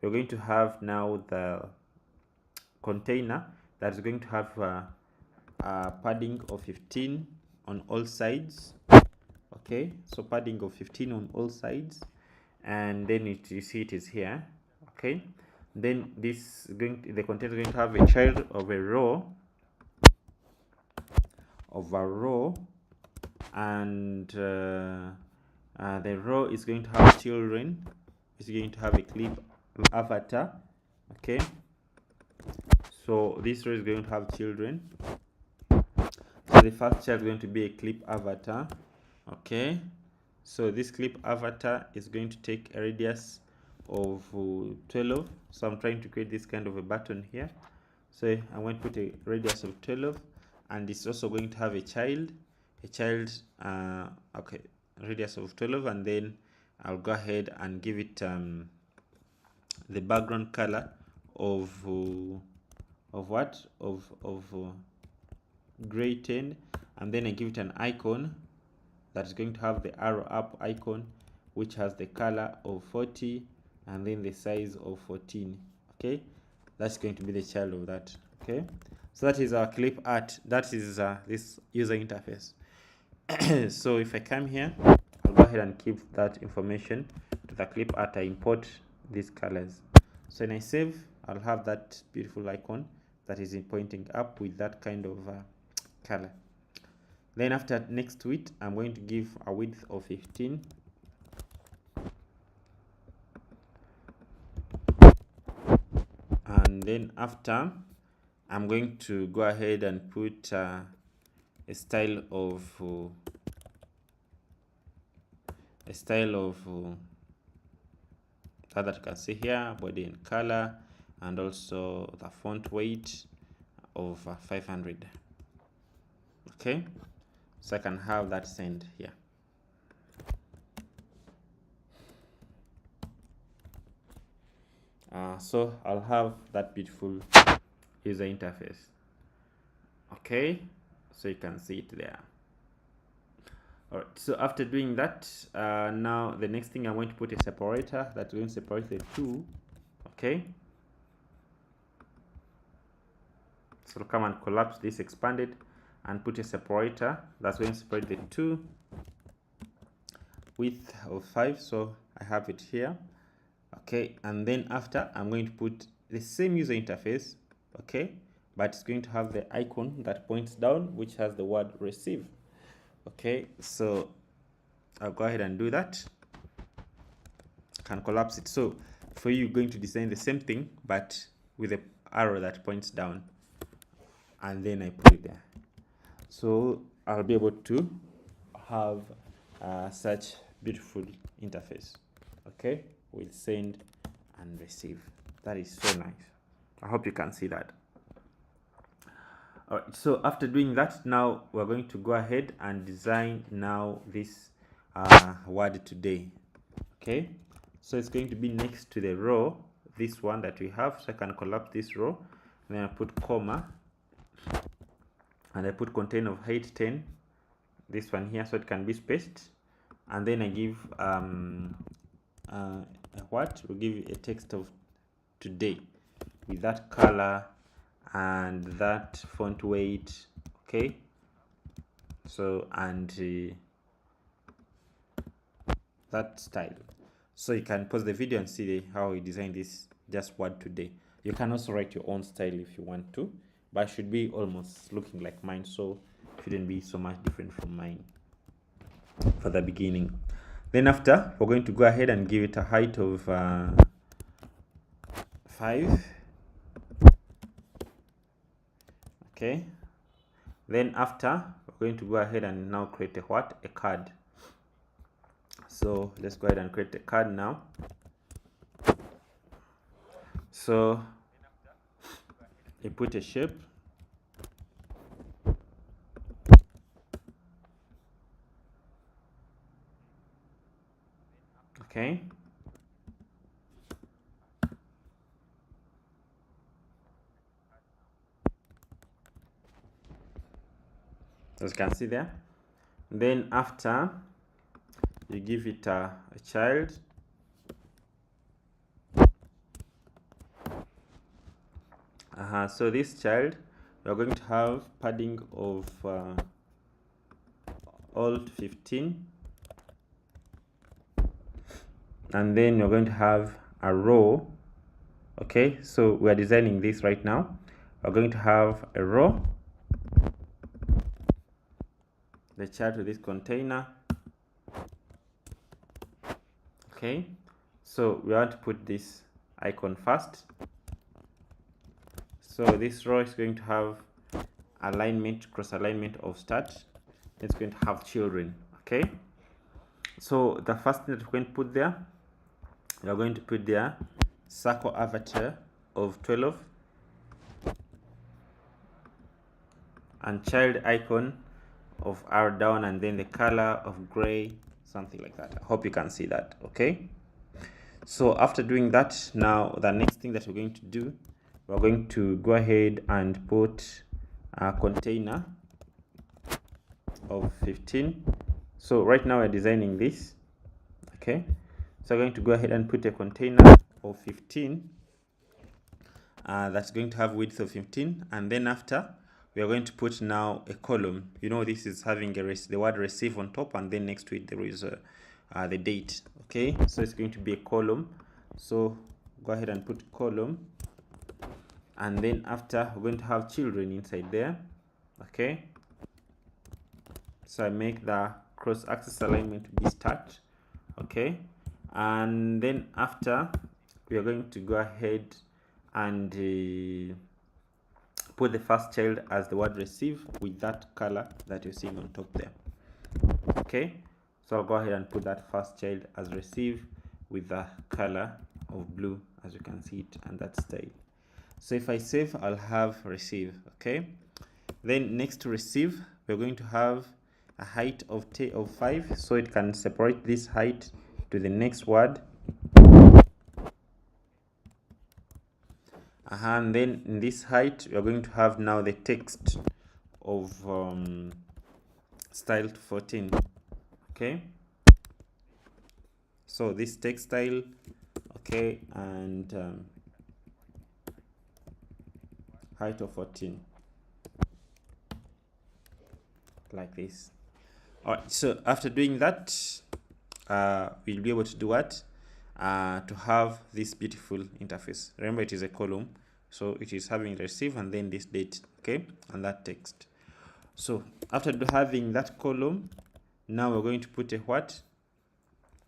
we're going to have now the container that is going to have a padding of 15 on all sides. Okay, so padding of 15 on all sides, and then you see it is here. Okay, then this the container is going to have a child of a row and the row is going to have children. It's going to have a clip avatar. Okay, so this row is going to have children. So the first child is going to be a clip avatar. Okay, so this clip avatar is going to take a radius of 12. So I'm trying to create this kind of a button here. So I'm going to put a radius of 12, and it's also going to have a child, okay, radius of 12, and then I'll go ahead and give it the background color of what, of gray 10, and then I give it an icon that is going to have the arrow up icon, which has the color of 40 and then the size of 14. Okay, that's going to be the child of that. Okay, so that is our clip art. That is this user interface. So if I come here, ahead and keep that information to the clip art. I import these colors. So when I save, I'll have that beautiful icon that is pointing up with that kind of color. Then after next to it, I'm going to give a width of 15. And then after, I'm going to go ahead and put a style of that you can see here, body and color, and also the font weight of 500. Okay, so I can have that send here. So I'll have that beautiful user interface. Okay, so you can see it there. All right, so after doing that, now the next thing I'm going to put a separator that's going to separate the two. Okay, so come and collapse this expanded and put a separator that's going to separate the two, width of 5. So I have it here. Okay, and then after, I'm going to put the same user interface, okay, but it's going to have the icon that points down, which has the word receive. Okay, so I'll go ahead and do that. Can collapse it. So for you, you're going to design the same thing, but with the arrow that points down, and then I put it there. So I'll be able to have such beautiful interface, okay, with send and receive. That is so nice. I hope you can see that. All right, so after doing that, now we're going to go ahead and design now this word today. Okay, so it's going to be next to the row, this one that we have. So I can collapse this row, and then I put comma, and I put container of height 10, this one here, so it can be spaced, and then I give we'll give a text of today with that color and that font weight. Okay, so and that style. So you can pause the video and see how we design this just word today. You can also write your own style if you want to, but it should be almost looking like mine, so it shouldn't be so much different from mine for the beginning. Then after, we're going to go ahead and give it a height of 5. Okay, then after, we're going to go ahead and now create a what? A card. So let's go ahead and create a card now. So you put a shape. Okay, as you can see there. Then after, you give it a child. So this child, we are going to have padding of alt 15, and then we're going to have a row. Okay, so we are designing this right now. We're going to have a row, the child with this container. Okay, so we want to put this icon first. So this row is going to have alignment, cross alignment of start. It's going to have children. Okay, so the first thing that we're going to put there, we are going to put there circle avatar of 12 and child icon of R down, and then the color of gray, something like that. I hope you can see that. Okay, so after doing that, now the next thing that we're going to do, we're going to go ahead and put a container of 15. So right now we're designing this. Okay, so we're going to go ahead and put a container of 15 that's going to have width of 15, and then after, we are going to put now a column. You know, this is having the word receive on top, and then next to it there is the date. Okay, so it's going to be a column, so go ahead and put column, and then after we're going to have children inside there. Okay, so I make the cross-axis alignment to be start. Okay, and then after we are going to go ahead and put the first child as the word receive with that color that you're seeing on top there. Okay, so I'll go ahead and put that first child as receive with the color of blue, as you can see it, and that style. So if I save, I'll have receive. Okay, then next to receive, we're going to have a height of 5, so it can separate this height to the next word. And then in this height, we are going to have now the text of style 14. Okay, so this text style. Okay, and height of 14, like this. All right, so after doing that, we'll be able to do what? To have this beautiful interface. Remember, it is a column, so it is having receive and then this date, okay, and that text. So after having that column, now we're going to put a what?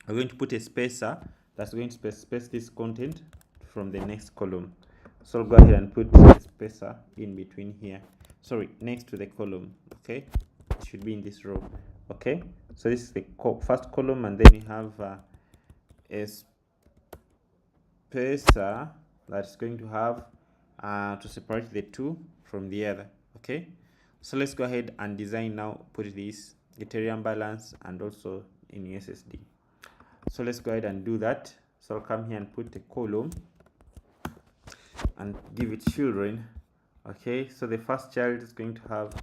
We're going to put a spacer that's going to space this content from the next column. So I'll go ahead and put a spacer in between here, sorry, next to the column. Okay, it should be in this row. Okay, so this is the first column, and then we have a spacer that's going to have to separate the two from the other. Okay, so let's go ahead and design now, put this Ethereum balance and also in USSD. So let's go ahead and do that. So I'll come here and put a column and give it children. Okay, so the first child is going to have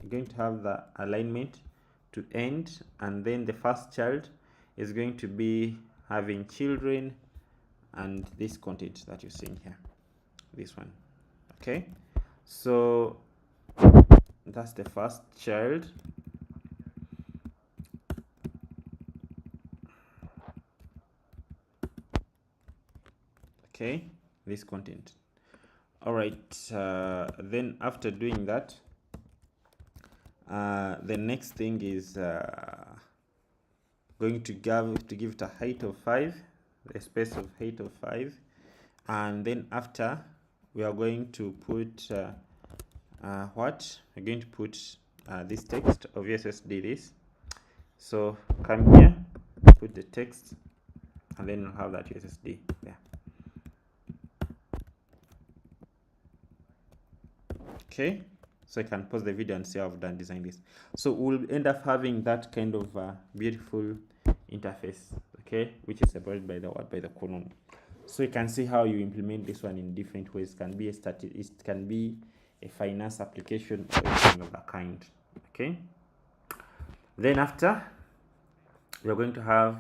going to have the alignment to end, and then the first child is going to be having children and this content that you're seeing here, this one. Okay, so that's the first child. Okay, this content. All right, then after doing that, the next thing is going to give it a height of 5, a space of height of 5, and then after we are going to put what? We're going to put this text of USSD this. So come here, put the text, and then we'll have that USSD there. Okay, so I can pause the video and see how I've done design this. So we'll end up having that kind of beautiful interface, okay, which is separated by the word, by the column. So you can see how you implement this one in different ways. It can be it can be a finance application or anything of that kind. Okay, then after we are going to have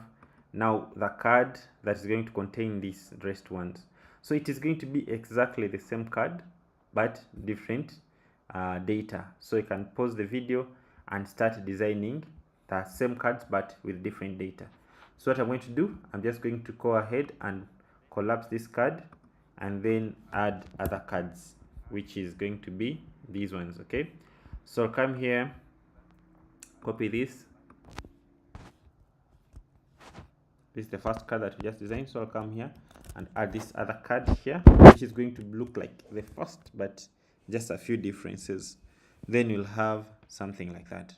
now the card that is going to contain these rest ones. So it is going to be exactly the same card but different data. So you can pause the video and start designing the same cards but with different data. So what I'm going to do, I'm just going to go ahead and collapse this card and then add other cards, which is going to be these ones. Okay, so I'll come here, copy this. This is the first card that we just designed, so I'll come here and add this other card here, which is going to look like the first but just a few differences. Then you'll have something like that.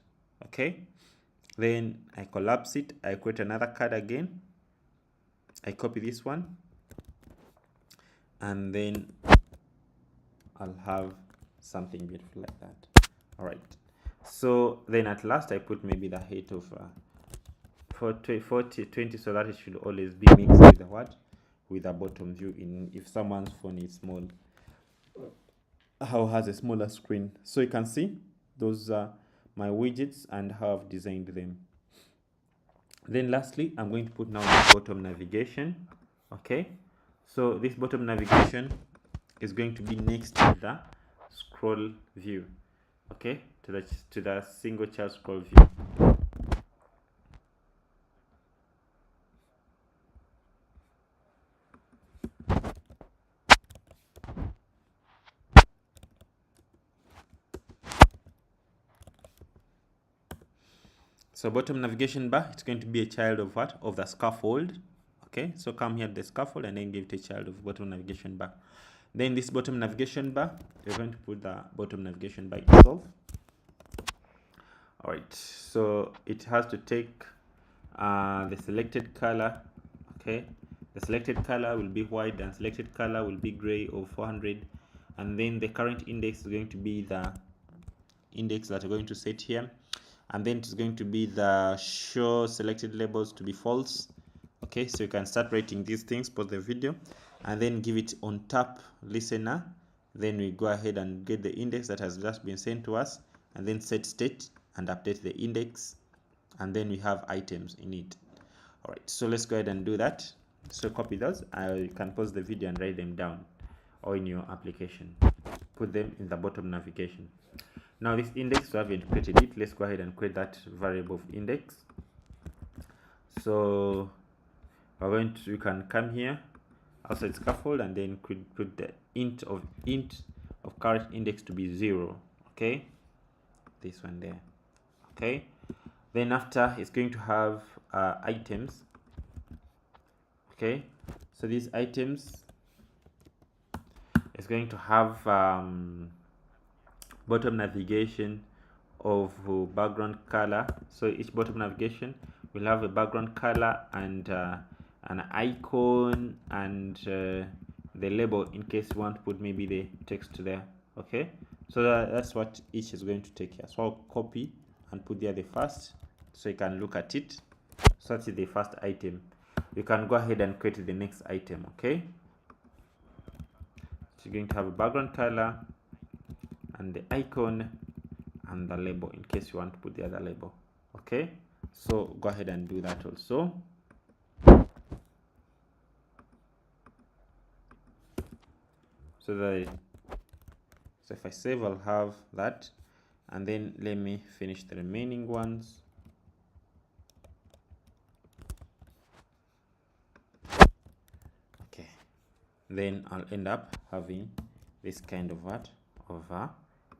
Okay, then I collapse it, I create another card again, I copy this one, and then I'll have something beautiful like that. All right, so then at last I put maybe the height of 40, 20, so that it should always be mixed with the what? With a bottom view in if someone's phone is small, how has a smaller screen. So you can see those are my widgets and how I've designed them. Then lastly, I'm going to put now the bottom navigation. Okay, so this bottom navigation is going to be next to the scroll view. Okay, to the single child scroll view. So bottom navigation bar, it's going to be a child of what? Of the scaffold. Okay, so come here to the scaffold and then give it a child of bottom navigation bar. Then this bottom navigation bar, you're going to put the bottom navigation bar itself. All right, so it has to take the selected color. Okay, the selected color will be white and selected color will be gray of 400, and then the current index is going to be the index that we're going to set here, and then it's going to be the show selected labels to be false. Okay, so you can start writing these things, pause the video, and then give it on tap listener. Then we go ahead and get the index that has just been sent to us, and then set state and update the index, and then we have items in it. All right, so let's go ahead and do that. So copy those. You can pause the video and write them down, or in your application put them in the bottom navigation. Now this index, we haven't created it. Let's go ahead and create that variable of index. So we're going to, you can come here outside scaffold and then put the int of current index to be 0. Okay, this one there. Okay, then after it's going to have items. Okay, so these items is going to have bottom navigation of background color. So each bottom navigation will have a background color and an icon and the label in case you want to put maybe the text there. Okay, so that's what each is going to take here. So I'll copy and put there the first so you can look at it. So that's the first item. You can go ahead and create the next item. Okay, so you're going to have a background color and the icon and the label in case you want to put the other label. Okay, so go ahead and do that also. So if I save, I'll have that, and then let me finish the remaining ones. Okay, then I'll end up having this kind of what over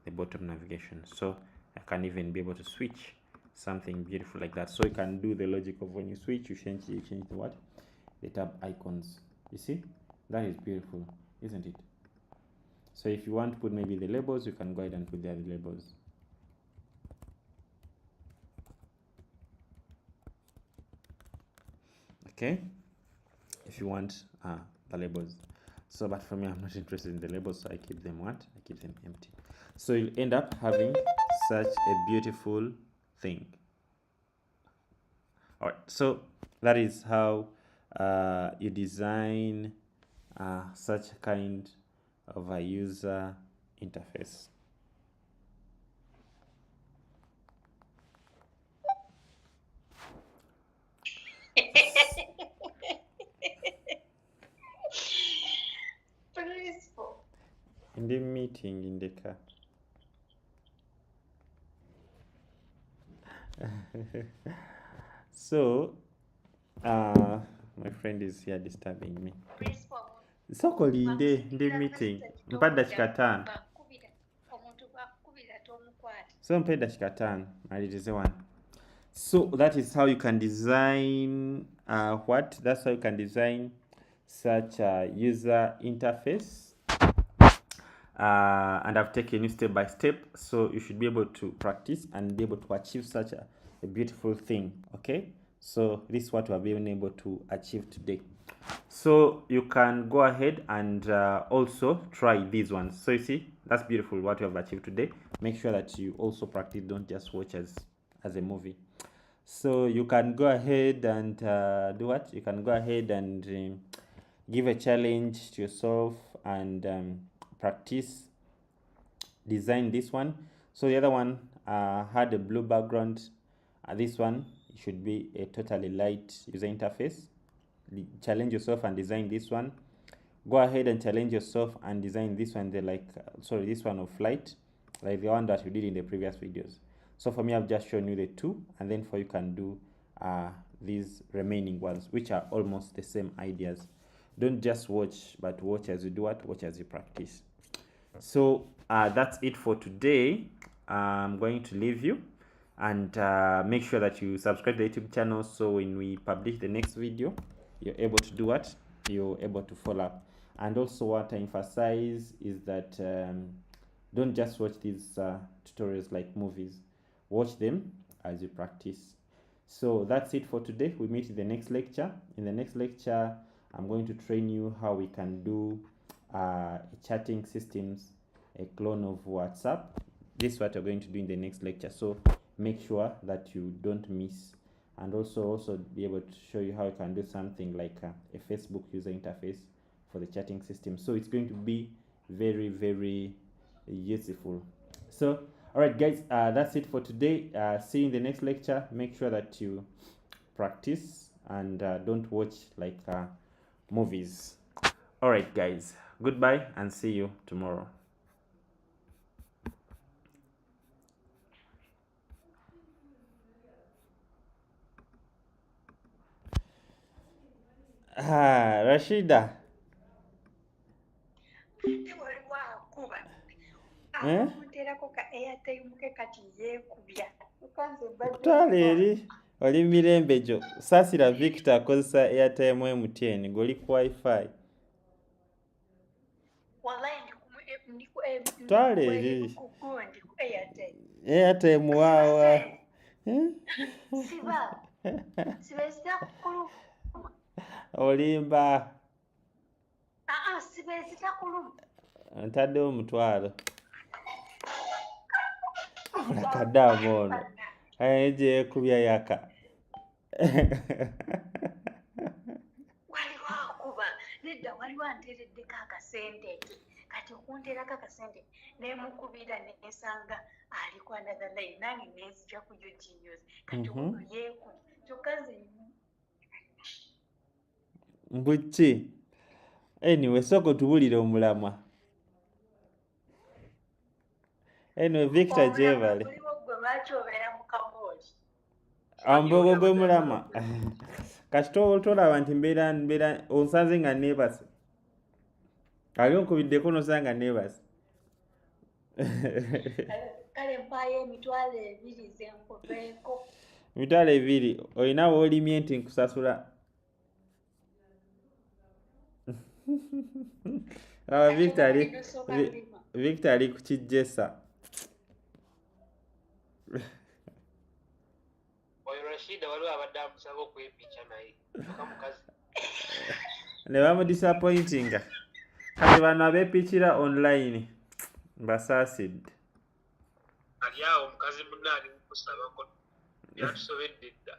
the bottom navigation. So I can even be able to switch something beautiful like that. So you can do the logic of when you switch, you change the what? The tab icons. You see, that is beautiful, isn't it? So if you want to put maybe the labels, you can go ahead and put the other labels. Okay, if you want the labels. So but for me, I'm not interested in the labels, so I keep them what? I keep them empty. So you'll end up having such a beautiful thing. All right, so that is how you design such a kind of a user interface. In the meeting in the car. So my friend is here disturbing me. Soko linde ndi meeting mpa dakika 5. So mpa dakika 5 malirize one. So that is how you can design that's how you can design such a user interface. And I've taken you step by step, so you should be able to practice and be able to achieve such a beautiful thing. Okay, so this is what we have been able to achieve today. So you can go ahead and also try these ones. So you see, that's beautiful what you have achieved today. Make sure that you also practice, don't just watch as a movie. So you can go ahead and do what? You can go ahead and give a challenge to yourself and practice design this one. So the other one had a blue background. This one should be a totally light user interface. Challenge yourself and design this one. Go ahead and challenge yourself and design this one. This one of light, like the one that you did in the previous videos. So for me, I've just shown you the two, and then for you can do these remaining ones, which are almost the same ideas. Don't just watch, but watch as you do what? Watch as you practice. So that's it for today. I'm going to leave you. and make sure that you subscribe to the YouTube channel, so when we publish the next video, you're able to do what? You're able to follow up. And also what I emphasize is that don't just watch these tutorials like movies. Watch them as you practice. So that's it for today. We meet in the next lecture. In the next lecture, I'm going to train you how we can do chatting systems, a clone of WhatsApp. This is what we're going to do in the next lecture. So make sure that you don't miss. And also be able to show you how you can do something like a Facebook user interface for the chatting system. So it's going to be very, very useful. So all right guys, that's it for today. See you in the next lecture. Make sure that you practice and don't watch like movies. All right guys, goodbye and see you tomorrow. Rashida. Kutwala eri oli mirembe gyo saasira Victor akozesa airtime MTN goli ku wifi. Twala eri airtime wawa. Olimba. Ntaddewo omutwalo. Kaddamu ono gye yeekubya yaka. Waliwo akuba nedda waliwo anteereddeko akasente kati okunteerako akasente neemukubira nesanga ali ku another line nange nenzija kuyo ginyozi kati ono yeeku kyokka nze mbuki anyway soko tubulire omulamwa. Anyway Victor gyebale gwe lwaki obeera mu kamooli ambogo gwe mulama. Kati tolaba nti mbeera onsanze nga neebase ali onkubiddeko nosanga neebase. kale mpaayo emitwalo 2 zenkuveeko. Emitwalo 2 olina woolimye nti nkusasula. Victor ali ku kijjesa. Rashida waliwo abadde amusaba okwepicha naye mukazi ne bamudisappointinga. Kati bano abeepikira online mbasaasidde. ali awo omukazi munne ali mukusabako byatusobedde dda.